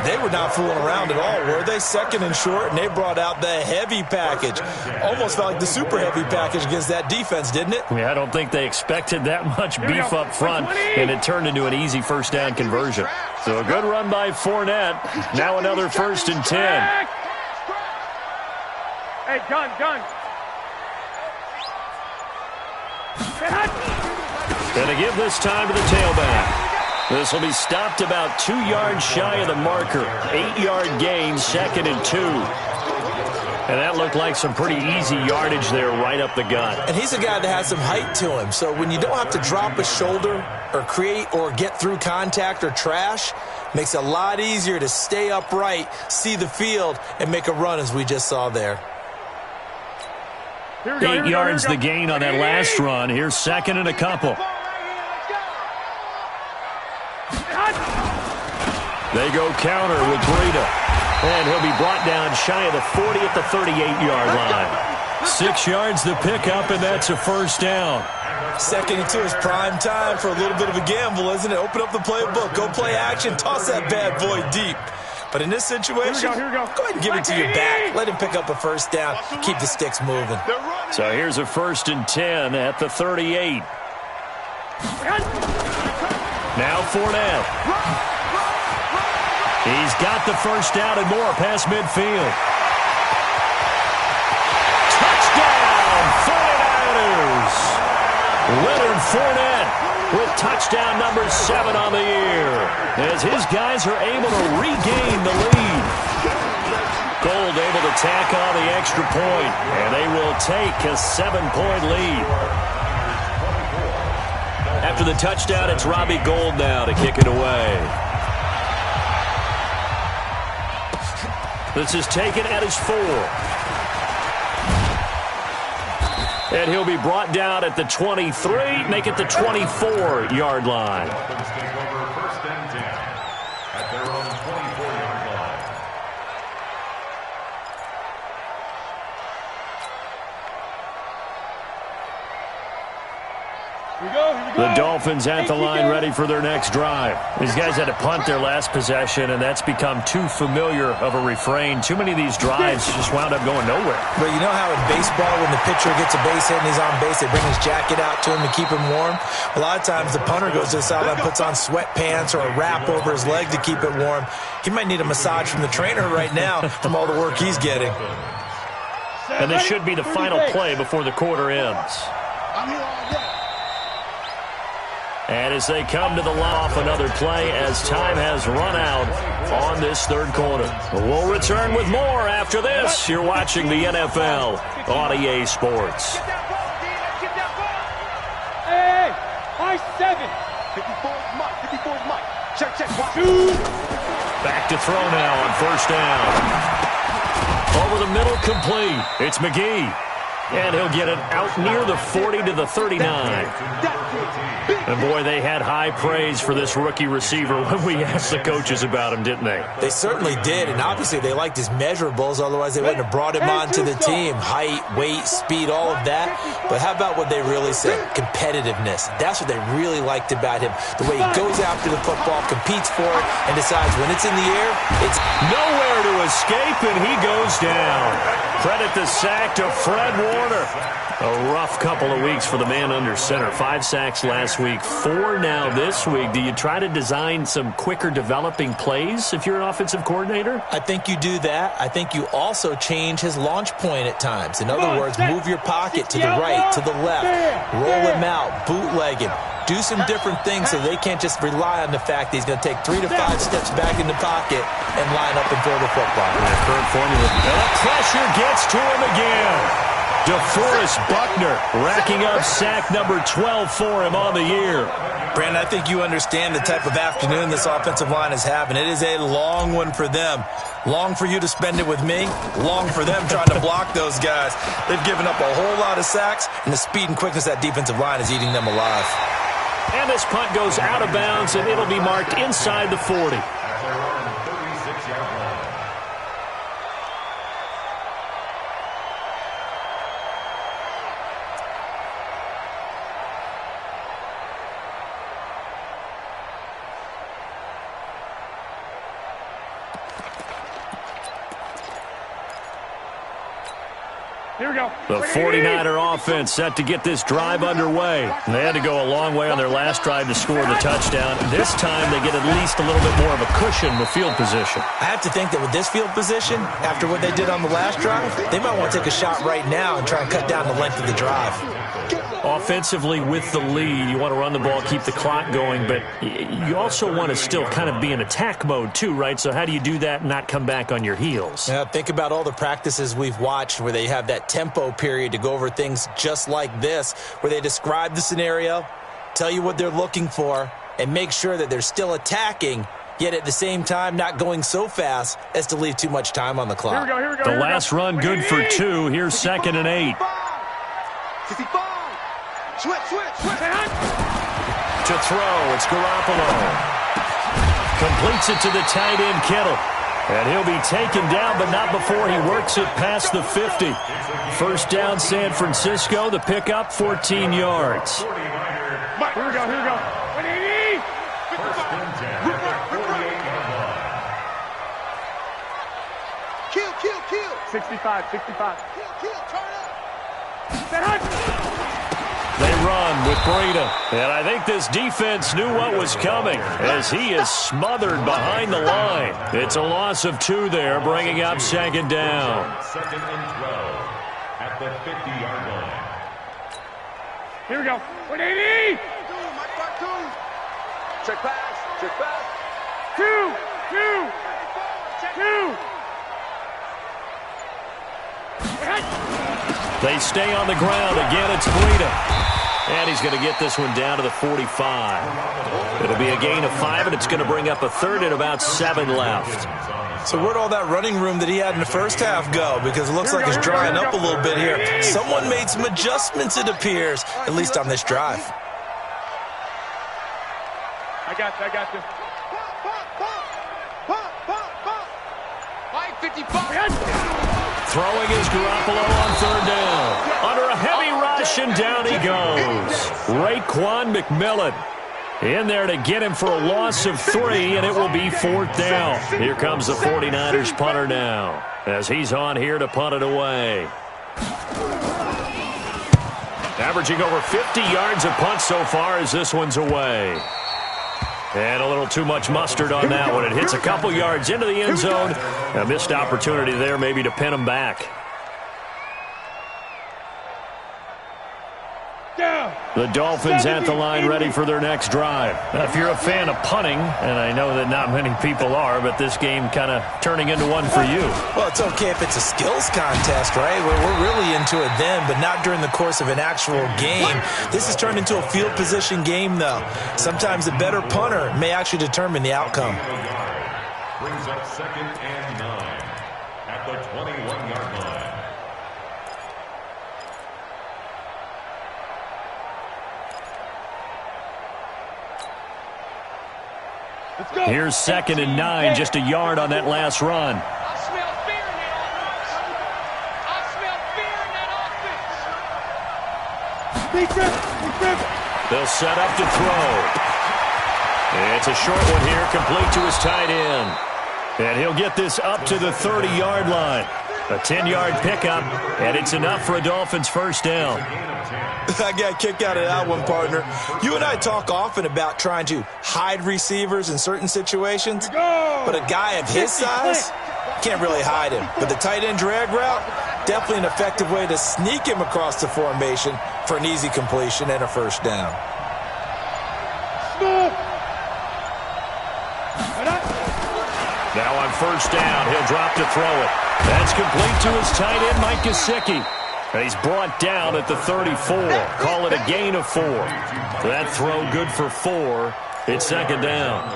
They were not fooling around at all, were they? 2nd and short, and they brought out the heavy package. Almost felt like the super heavy package against that defense, didn't it? Yeah, I don't think they expected that much beef up front, and it turned into an easy 1st down conversion. So a good run by Fournette. Now another 1st and 10. Hey, gun. And to give this time to the tailback. This will be stopped about 2 yards shy of the marker. 8-yard gain, 2nd and 2. And that looked like some pretty easy yardage there right up the gut. And he's a guy that has some height to him. So when you don't have to drop a shoulder or create or get through contact or trash, makes it a lot easier to stay upright, see the field, and make a run as we just saw there. 8 yards the gain on that last run. Here's 2nd and a couple. They go counter with Breida. And he'll be brought down shy of the 40 at the 38-yard line. 6 yards the pickup, and that's a 1st down. 2nd and 2 is prime time for a little bit of a gamble, isn't it? Open up the playbook. Go play action. Toss that bad boy deep. But in this situation, here we go. Go ahead and give it to your back. Let him pick up a 1st down. Keep the sticks moving. So here's a 1st and 10 at the 38. Now Fournette. He's got the 1st down and more past midfield. Touchdown, 49ers! Leonard Fournette with touchdown number 7 on the year, as his guys are able to regain the lead. Gold able to tack on the extra point, and they will take a 7-point lead. After the touchdown, it's Robbie Gould now to kick it away. This is taken at his 4. And he'll be brought down at the 23, make it the 24-yard line. Dolphins take over 1st and 10 at their own 24-yard line. Here we go. The Dolphins at the line ready for their next drive. These guys had to punt their last possession, and that's become too familiar of a refrain. Too many of these drives just wound up going nowhere. But you know how in baseball, when the pitcher gets a base hit and he's on base, they bring his jacket out to him to keep him warm? A lot of times the punter goes to the sideline, puts on sweatpants or a wrap over his leg to keep it warm. He might need a massage from the trainer right now from all the work he's getting. And this should be the final play before the quarter ends. I'm here all day. And as they come to the line off another play as time has run out on this third quarter. We'll return with more after this. You're watching the NFL on EA Sports. Get that ball. Hey, high 7. 54's Mike. 54's Mike. Check. 2. Back to throw now on first down. Over the middle, complete. It's McGee. And he'll get it out near the 40 to the 39. And, boy, they had high praise for this rookie receiver when we asked the coaches about him, didn't they? They certainly did, and obviously they liked his measurables, otherwise they wouldn't have brought him onto the team. Height, weight, speed, all of that. But how about what they really said? Competitiveness. That's what they really liked about him. The way he goes after the football, competes for it, and decides when it's in the air, it's nowhere to escape, and he goes down. Credit the sack to Fred Warner. A rough couple of weeks for the man under center. 5 sacks last week, 4 now this week. Do you try to design some quicker developing plays if you're an offensive coordinator? I think you do that. I think you also change his launch point at times. In other words, move your pocket to the right, to the left, roll him out, bootleg him. Do some different things so they can't just rely on the fact that he's going to take 3 to 5 steps back in the pocket and line up and throw the football. Yeah, current formula. And the pressure gets to him again. DeForest Buckner racking up sack number 12 for him on the year. Brandon, I think you understand the type of afternoon this offensive line is having. It is a long one for them. Long for you to spend it with me. Long for them trying to block those guys. They've given up a whole lot of sacks, and the speed and quickness of that defensive line is eating them alive. And this punt goes out of bounds, and it'll be marked inside the 40. At their own 36-yard line. Here we go. The 49er offense set to get this drive underway. And they had to go a long way on their last drive to score the touchdown. This time they get at least a little bit more of a cushion with field position. I have to think that with this field position, after what they did on the last drive, they might want to take a shot right now and try and cut down the length of the drive. Offensively with the lead, you want to run the ball, keep the clock going, but you also want to still kind of be in attack mode too, right? So how do you do that and not come back on your heels? Yeah, think about all the practices we've watched where they have that tempo period to go over things just like this, where they describe the scenario, tell you what they're looking for, and make sure that they're still attacking, yet at the same time not going so fast as to leave too much time on the clock. Here we go. The last run good for 2. Here's 2nd and 8. 55. Switch. To throw, it's Garoppolo. Completes it to the tight end, Kittle. And he'll be taken down, but not before he works it past the 50. First down, San Francisco. The pickup, 14 yards. Here we go. 180. First and 10 at the 48-yard line. Kill. 65. Kill, turn up. They run with Breida. And I think this defense knew what was coming as he is smothered behind the line. It's a loss of 2 there, bringing up 2nd down. 2nd and 12 at the 50-yard line. Here we go. 180. Check pass. 2. They stay on the ground. Again, it's Breida. And he's going to get this one down to the 45. It'll be a gain of 5, and it's going to bring up a third and about 7 left. So where'd all that running room that he had in the first half go? Because it looks like it's drying up a little bit here. Someone made some adjustments, it appears, at least on this drive. I got you. 55. Throwing is Garoppolo on third down. Under a heavy rush, and down he goes. Raekwon McMillan in there to get him for a loss of 3, and it will be 4th down. Here comes the 49ers punter now, as he's on here to punt it away. Averaging over 50 yards a punt so far as this one's away. And a little too much mustard on that one. It hits a couple yards into the end zone. A missed opportunity there maybe to pin him back. The Dolphins at the line ready for their next drive. Now, if you're a fan of punting, and I know that not many people are, but this game kind of turning into one for you. Well, it's okay if it's a skills contest, right? We're really into it then, but not during the course of an actual game. This has turned into a field position game, though. Sometimes a better punter may actually determine the outcome. Brings up 2nd and 9 at the 21-yard line. Here's 2nd and 9, just a yard on that last run. I smell fear in that offense. They'll set up to throw. It's a short one here, complete to his tight end. And he'll get this up to the 30-yard line. A 10-yard pickup, and it's enough for a Dolphins first down. I got a kick out of that one, partner. You and I talk often about trying to hide receivers in certain situations, but a guy of his size can't really hide him. But the tight end drag route, definitely an effective way to sneak him across the formation for an easy completion and a first down. Now on first down, he'll drop to throw it. That's complete to his tight end, Mike Gesicki. And he's brought down at the 34. Call it a gain of 4. That throw good for 4. It's 2nd down.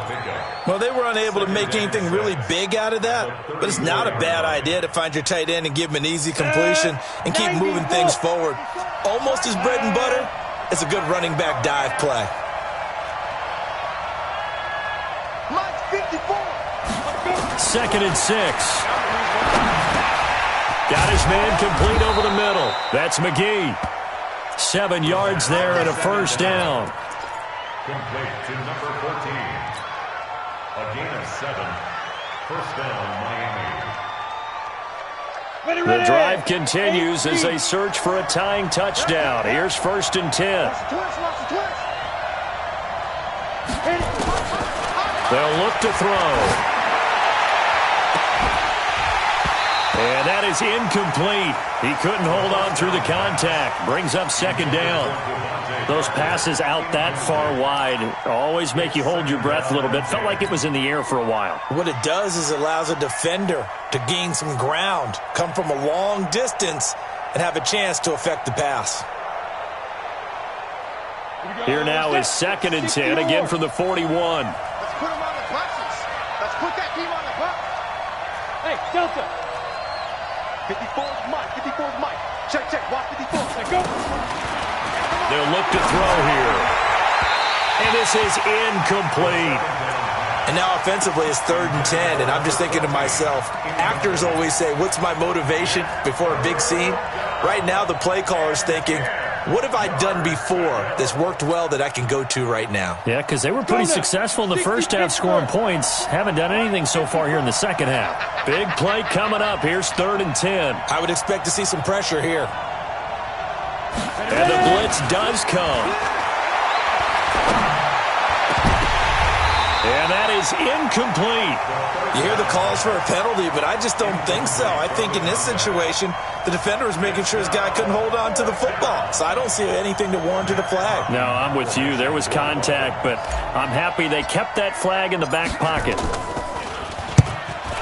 Well, they were unable to make anything really big out of that, but it's not a bad idea to find your tight end and give him an easy completion and keep moving things forward. Almost his bread and butter. It's a good running back dive play. Mike 54. 2nd and 6. Got his man complete over the middle. That's McGee. 7 yards there and a first down. Complete to number 14. A gain of 7. First down, Miami. The drive continues as they search for a tying touchdown. Here's 1st and 10. They'll look to throw. And that is incomplete. He couldn't hold on through the contact. Brings up 2nd down. Those passes out that far wide always make you hold your breath a little bit. Felt like it was in the air for a while. What it does is it allows a defender to gain some ground, come from a long distance, and have a chance to affect the pass. Here now is 2nd and 10, again from the 41. Let's put him on the boxes. Let's put that team on the box. Hey, Delta. 54's Mike. 54's Mike. Check. Watch 54. Let's go. They'll look to throw here. And this is incomplete. And now offensively it's 3rd and 10, and I'm just thinking to myself, actors always say, what's my motivation before a big scene? Right now the play caller's thinking, what have I done before that's worked well that I can go to right now? Yeah, because they were pretty successful in the first half scoring points. Haven't done anything so far here in the second half. Big play coming up. Here's 3rd and 10. I would expect to see some pressure here. And the blitz does come. And that is incomplete. You hear the calls for a penalty, but I just don't think so. I think in this situation, the defender was making sure his guy couldn't hold on to the football. So I don't see anything to warrant a flag. No, I'm with you. There was contact, but I'm happy they kept that flag in the back pocket.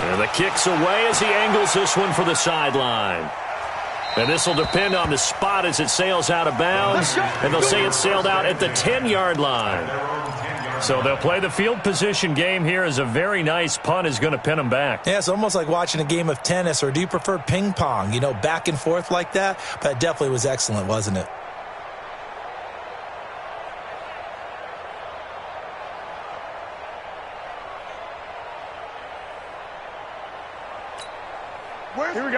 And the kick's away as he angles this one for the sideline. And this will depend on the spot as it sails out of bounds. And they'll say it sailed out at the 10-yard line. So they'll play the field position game here as a very nice punt is going to pin them back. Yeah, it's almost like watching a game of tennis, or do you prefer ping pong? You know, back and forth like that? But it definitely was excellent, wasn't it?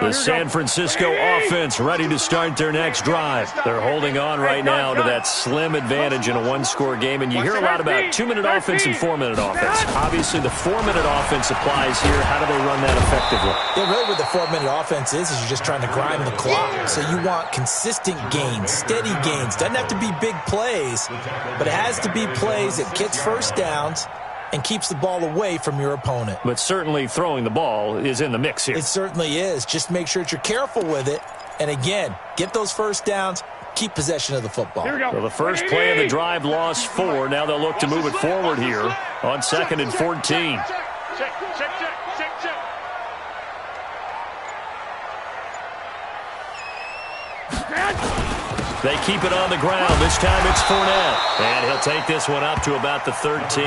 The San Francisco offense ready to start their next drive. They're holding on right now to that slim advantage in a one-score game. And you hear a lot about 2-minute offense and 4-minute offense. Obviously, the 4-minute offense applies here. How do they run that effectively? Yeah, really what the 4-minute offense is you're just trying to grind the clock. So you want consistent gains, steady gains. Doesn't have to be big plays, but it has to be plays that gets first downs and keeps the ball away from your opponent. But certainly throwing the ball is in the mix here. It certainly is. Just make sure that you're careful with it. And again, get those first downs, keep possession of the football. Here we go. Well, the first play of the drive lost 4. Now they'll look to move it forward here on 2nd and 14. Check. They keep it on the ground. This time it's Fournette. And he'll take this one up to about the 13.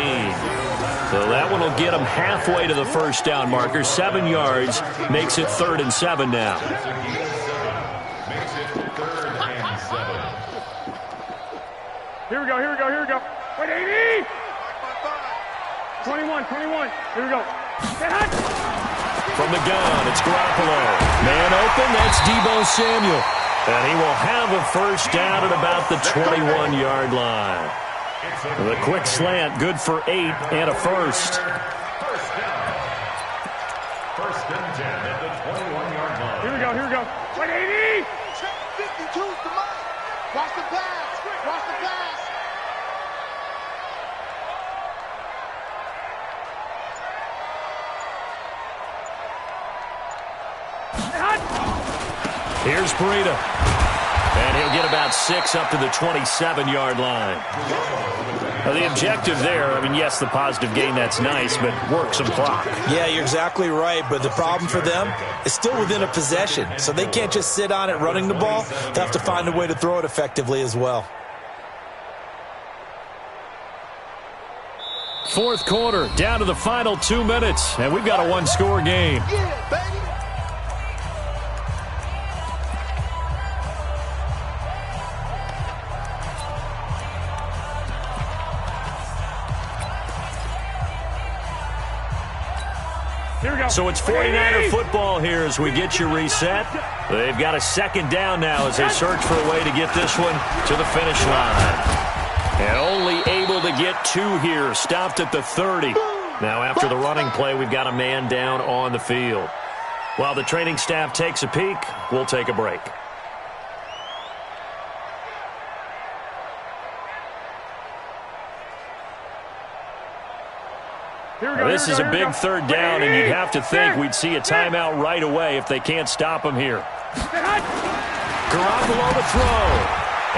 So that one will get him halfway to the first down marker. 7 yards makes it 3rd and 7 now. Here we go. Wait, 80! 21. Here we go. From the gun, it's Garoppolo. Man open, that's Deebo Samuel. And he will have a first down at about the 21-yard line. The quick slant, good for 8 and a first. First and 10 at the 21-yard line. Here we go. Wait, 80! Check 52's the money. Watch the pass. Watch the pass. Here's Breida. And he'll get about 6 up to the 27-yard line. Now, the objective there, I mean, yes, the positive gain, that's nice, but work some clock. Yeah, you're exactly right, but the problem for them is still within a possession. So they can't just sit on it running the ball. They have to find a way to throw it effectively as well. Fourth quarter, down to the final 2 minutes, and we've got a one-score game. Yeah, baby. So it's 49er football here as we get you reset. They've got a second down now as they search for a way to get this one to the finish line. And only able to get 2 here, stopped at the 30. Now after the running play, we've got a man down on the field. While the training staff takes a peek, we'll take a break. This is a big third down, and you'd have to think we'd see a timeout right away if they can't stop him here. Garoppolo to throw.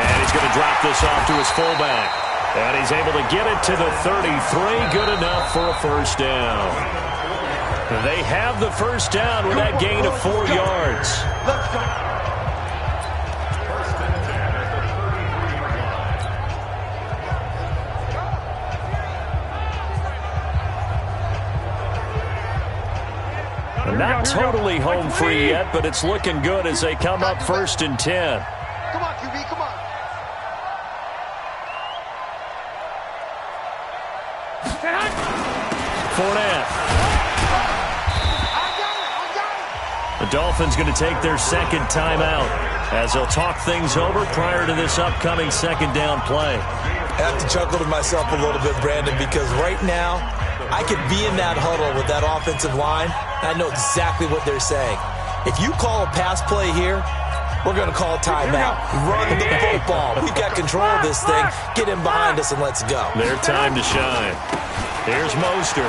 And he's going to drop this off to his fullback. And he's able to get it to the 33. Good enough for a first down. They have the first down with that gain of 4 yards. Let's go. Not totally home free yet, but it's looking good as they come up 1st and 10. Come on, QB, come on. Fournette. The Dolphins going to take their second timeout as they'll talk things over prior to this upcoming second down play. I have to chuckle to myself a little bit, Brandon, because right now I could be in that huddle with that offensive line, and I know exactly what they're saying. If you call a pass play here, we're going to call a timeout. Run the football. We've got control of this thing. Get in behind us and let's go. Their time to shine. Here's Mostert.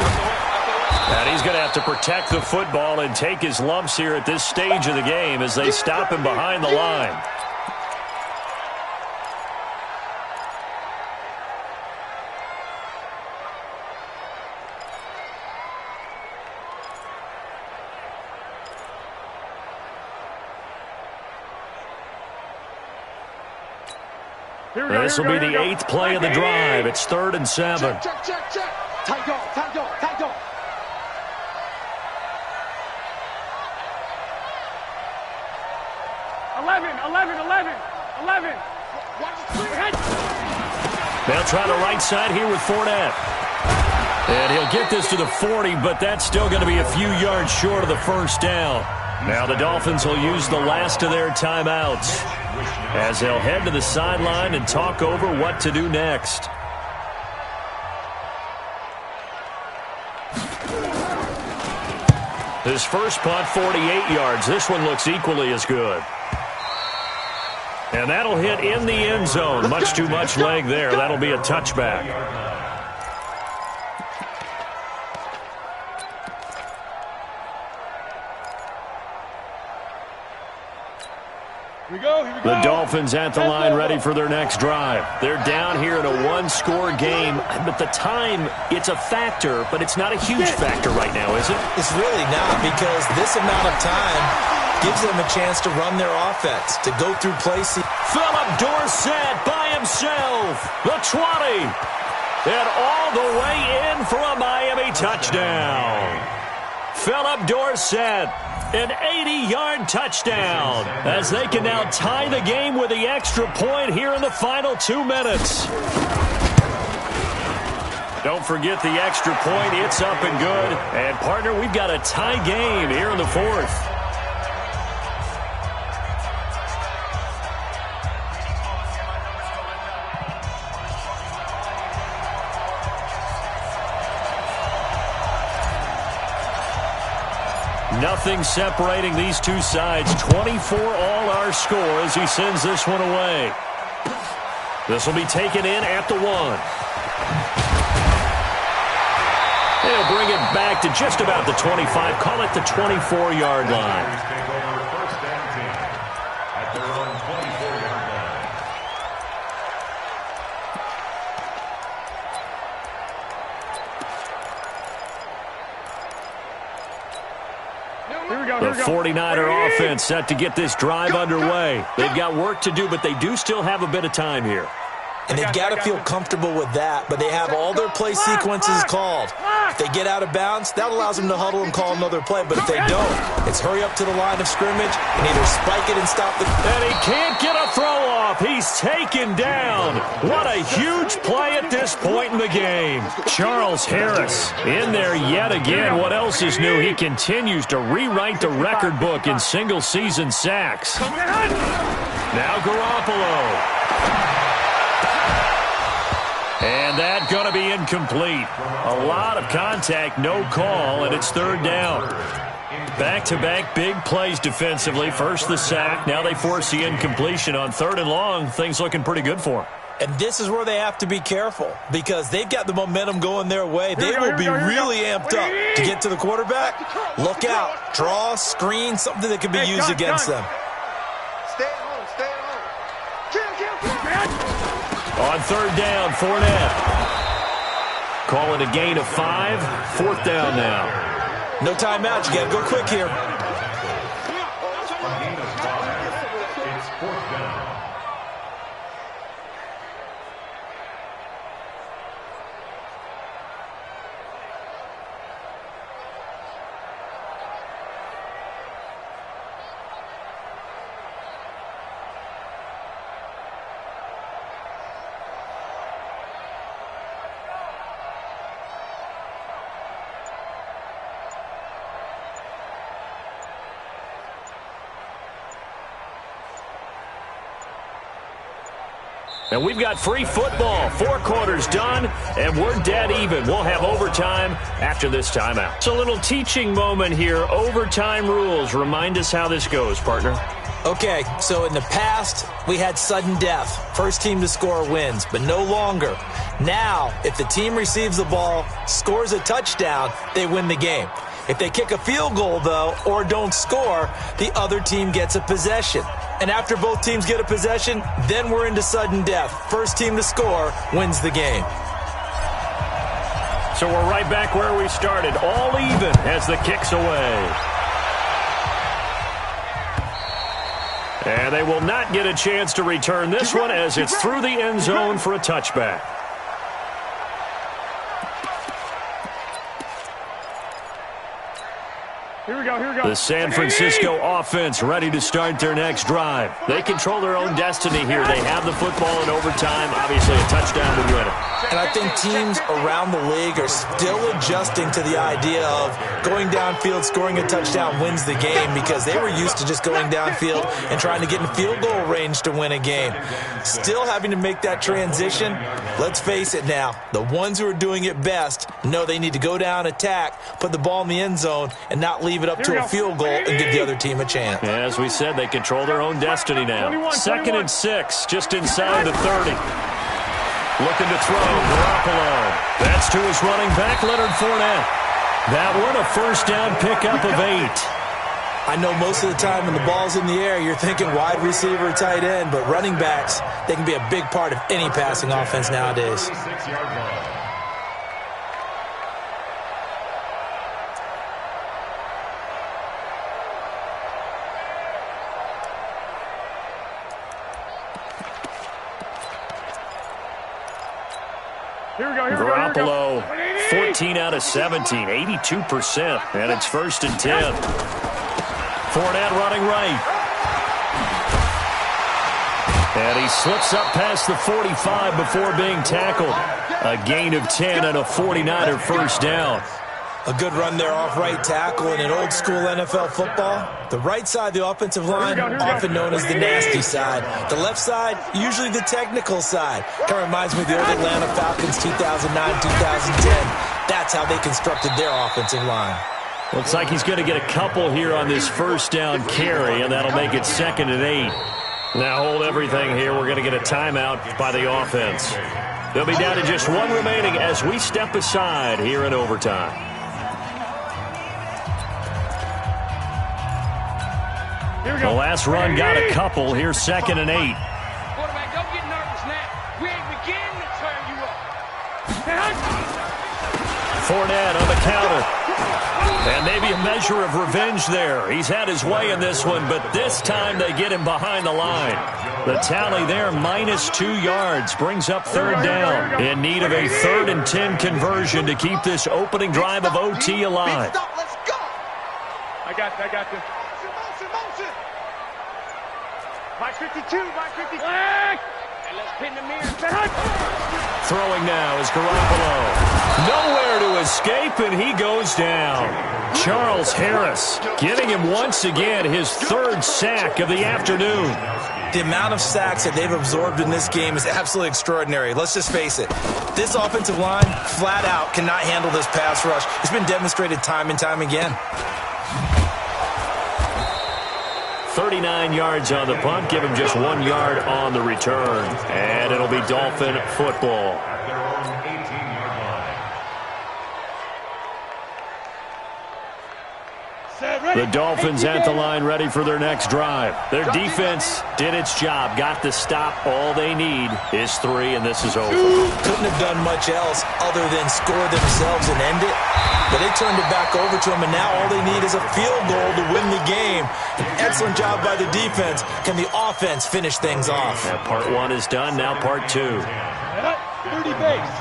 And he's going to have to protect the football and take his lumps here at this stage of the game as they stop him behind the line. This will be the 8th play of the drive. It's 3rd and 7. Check. Tight dog. 11. They'll try the right side here with Fournette. And he'll get this to the 40, but that's still going to be a few yards short of the first down. Now the Dolphins will use the last of their timeouts as they'll head to the sideline and talk over what to do next. His first punt, 48 yards. This one looks equally as good. And that'll hit in the end zone. Much too much leg there. That'll be a touchback. Here we go. The Dolphins at the line ready for their next drive. They're down here in a one-score game, but the time, it's a factor, but it's not a huge factor right now, is it? It's really not, because this amount of time gives them a chance to run their offense, to go through plays. Philip Dorsett by himself, the 20, and all the way in for a Miami touchdown. Philip Dorsett, an 80-yard touchdown, as they can now tie the game with the extra point here in the final 2 minutes. Don't forget the extra point. It's up and good. And, partner, we've got a tie game here in the 4th. Nothing separating these two sides. 24 all our score as he sends this one away. This will be taken in at the 1. They'll bring it back to just about the 25. Call it the 24-yard line. The 49er offense set to get this drive underway. They've got work to do, but they do still have a bit of time here. And they've got to feel comfortable with that, but they have all their play sequences called. If they get out of bounds, that allows them to huddle and call another play, but if they don't, it's hurry up to the line of scrimmage and either spike it and stop the... And he can't get a throw off. He's taken down. What a huge play at this point in the game. Charles Harris in there yet again. What else is new? He continues to rewrite the record book in single-season sacks. Now Garoppolo. And that's going to be incomplete. A lot of contact, no call, and it's 3rd down. Back-to-back big plays defensively. First the sack, now they force the incompletion on 3rd and long. Things looking pretty good for them. And this is where they have to be careful because they've got the momentum going their way. They will be really amped up to get to the quarterback. Look out. Draw, screen, something that could be used against them. Stay at home. Kill. On 3rd down, Fournette. Call it a gain of 5. 4th down now. No timeout. You got to go quick here. It's 4th down. And we've got free football. 4 quarters done, and we're dead even. We'll have overtime after this timeout. It's a little teaching moment here. Overtime rules. Remind us how this goes, partner. Okay, so in the past, we had sudden death. First team to score wins, but no longer. Now, if the team receives the ball, scores a touchdown, they win the game. If they kick a field goal, though, or don't score, the other team gets a possession. And after both teams get a possession, then we're into sudden death. First team to score wins the game. So we're right back where we started, all even as the kick's away. And they will not get a chance to return this one as it's through the end zone for a touchback. Here we go. The San Francisco offense ready to start their next drive. They control their own destiny here. They have the football in overtime. Obviously, a touchdown would win it. And I think teams around the league are still adjusting to the idea of going downfield, scoring a touchdown wins the game, because they were used to just going downfield and trying to get in field goal range to win a game. Still having to make that transition. Let's face it now, the ones who are doing it best know they need to go down, attack, put the ball in the end zone, and not leave it up to a field goal and give the other team a chance. As we said, they control their own destiny now. 2nd and 6, just inside the 30. Looking to throw, Garoppolo. That's to his running back, Leonard Fournette. That one, a first down pickup of 8. I know most of the time when the ball's in the air, you're thinking wide receiver, tight end, but running backs, they can be a big part of any passing offense nowadays. Garoppolo, 14 out of 17, 82%, and it's 1st and 10. Fournette running right. And he slips up past the 45 before being tackled. A gain of 10 and a 49er first down. A good run there off right tackle in an old-school NFL football. The right side of the offensive line, often known as the nasty side. The left side, usually the technical side. Kind of reminds me of the old Atlanta Falcons 2009-2010. That's how they constructed their offensive line. Looks like he's going to get a couple here on this first down carry, and that'll make it 2nd and 8. Now hold everything here. We're going to get a timeout by the offense. They'll be down to just one remaining as we step aside here in overtime. The last run got a couple. Here's 2nd and 8. Quarterback, don't get nervous now. We ain't beginning to turn you up. Fournette on the counter. And maybe a measure of revenge there. He's had his way in this one, but this time they get him behind the line. The tally there, -2 yards, brings up 3rd down. In need of a 3rd and 10 conversion to keep this opening drive of OT alive. Let's go. I got this. Motion. Mike 52, Mike 50. And let's pin the mirror. Throwing now is Garoppolo. Nowhere to escape, and he goes down. Charles Harris getting him once again his 3rd sack of the afternoon. The amount of sacks that they've absorbed in this game is absolutely extraordinary. Let's just face it. This offensive line, flat out, cannot handle this pass rush. It's been demonstrated time and time again. 39 yards on the punt, give him just 1 yard on the return. And it'll be Dolphin football. The Dolphins at the line ready for their next drive. Their defense did its job, got the stop. All they need is 3, and this is over. Couldn't have done much else other than score themselves and end it. But they turned it back over to them, and now all they need is a field goal to win the game. An excellent job by the defense. Can the offense finish things off? Now part 1 is done, now part 2. 30 base.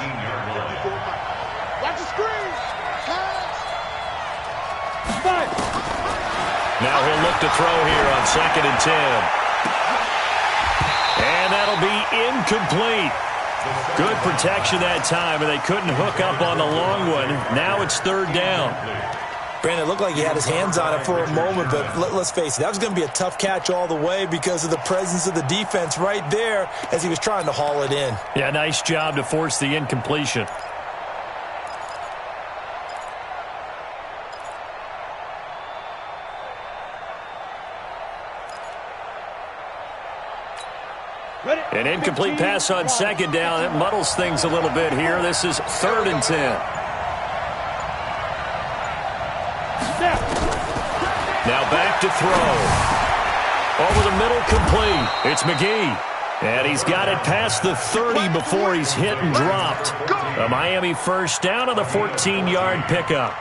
Watch the screen. Five. Now he'll look to throw here on 2nd and 10. And that'll be incomplete. Good protection that time, and they couldn't hook up on the long one. Now it's 3rd down. Brandon, it looked like he had his hands on it for a moment, but let's face it, that was going to be a tough catch all the way because of the presence of the defense right there as he was trying to haul it in. Yeah, nice job to force the incompletion. An incomplete pass on 2nd down. It muddles things a little bit here. This is 3rd and 10. Now back to throw. Over the middle, complete. It's McGee. And he's got it past the 30 before he's hit and dropped. A Miami first down on the 14-yard pickup.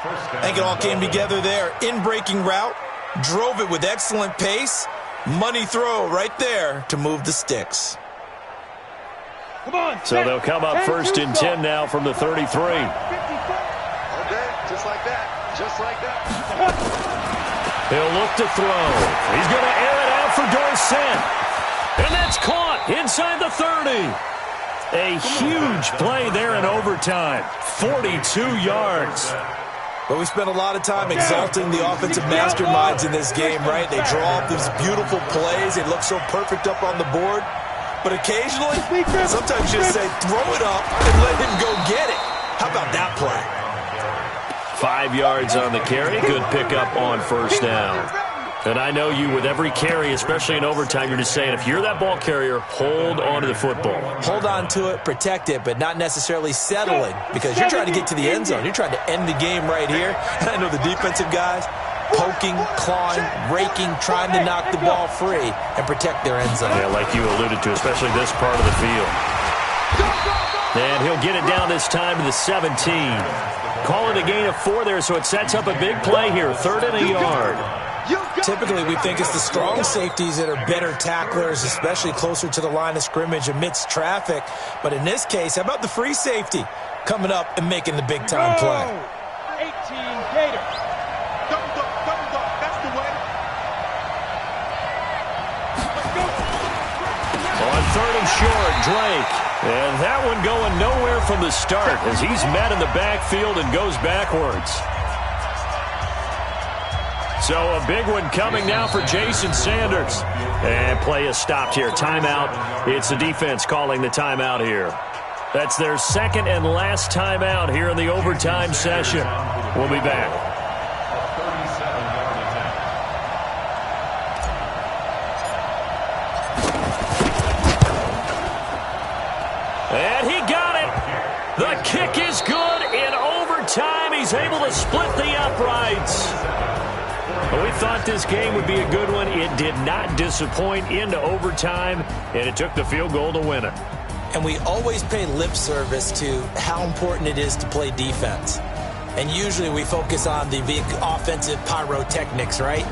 I think it all came together there. In-breaking route, drove it with excellent pace, Money throw right there to move the sticks. Come on. So they'll come up first and 10 now from the 33. Okay, just like that. Just like that. He'll look to throw. He's going to air it out for Dorsett. And that's caught inside the 30. A huge play there in overtime. 42 yards. But we spent a lot of time exalting the offensive masterminds in this game, right? They draw up these beautiful plays. They look so perfect up on the board. But occasionally, sometimes you just say, throw it up and let him go get it. How about that play? 5 yards on the carry. Good pickup on first down. And I know you, with every carry, especially in overtime, you're just saying, if you're that ball carrier, hold on to the football. Hold on to it, protect it, but not necessarily settling, because you're trying to get to the end zone. You're trying to end the game right here. And I know the defensive guys, poking, clawing, raking, trying to knock the ball free and protect their end zone. Yeah, like you alluded to, especially this part of the field. And he'll get it down this time to the 17. Call it a gain of 4 there, so it sets up a big play here. 3rd and a yard. Typically, we think it's the strong safeties that are better tacklers, especially closer to the line of scrimmage amidst traffic. But in this case, how about the free safety coming up and making the big-time play? 18 Gators. Double dog, that's the way. On 3rd and short, Drake. And that one going nowhere from the start as he's met in the backfield and goes backwards. So a big one coming now for Jason Sanders. And play is stopped here. Timeout. It's the defense calling the timeout here. That's their 2nd and last timeout here in the overtime session. We'll be back. And he got it. The kick is good in overtime. He's able to split the uprights. But we thought this game would be a good one. It did not disappoint into overtime, and it took the field goal to win it. And we always pay lip service to how important it is to play defense. And usually we focus on the big offensive pyrotechnics, right?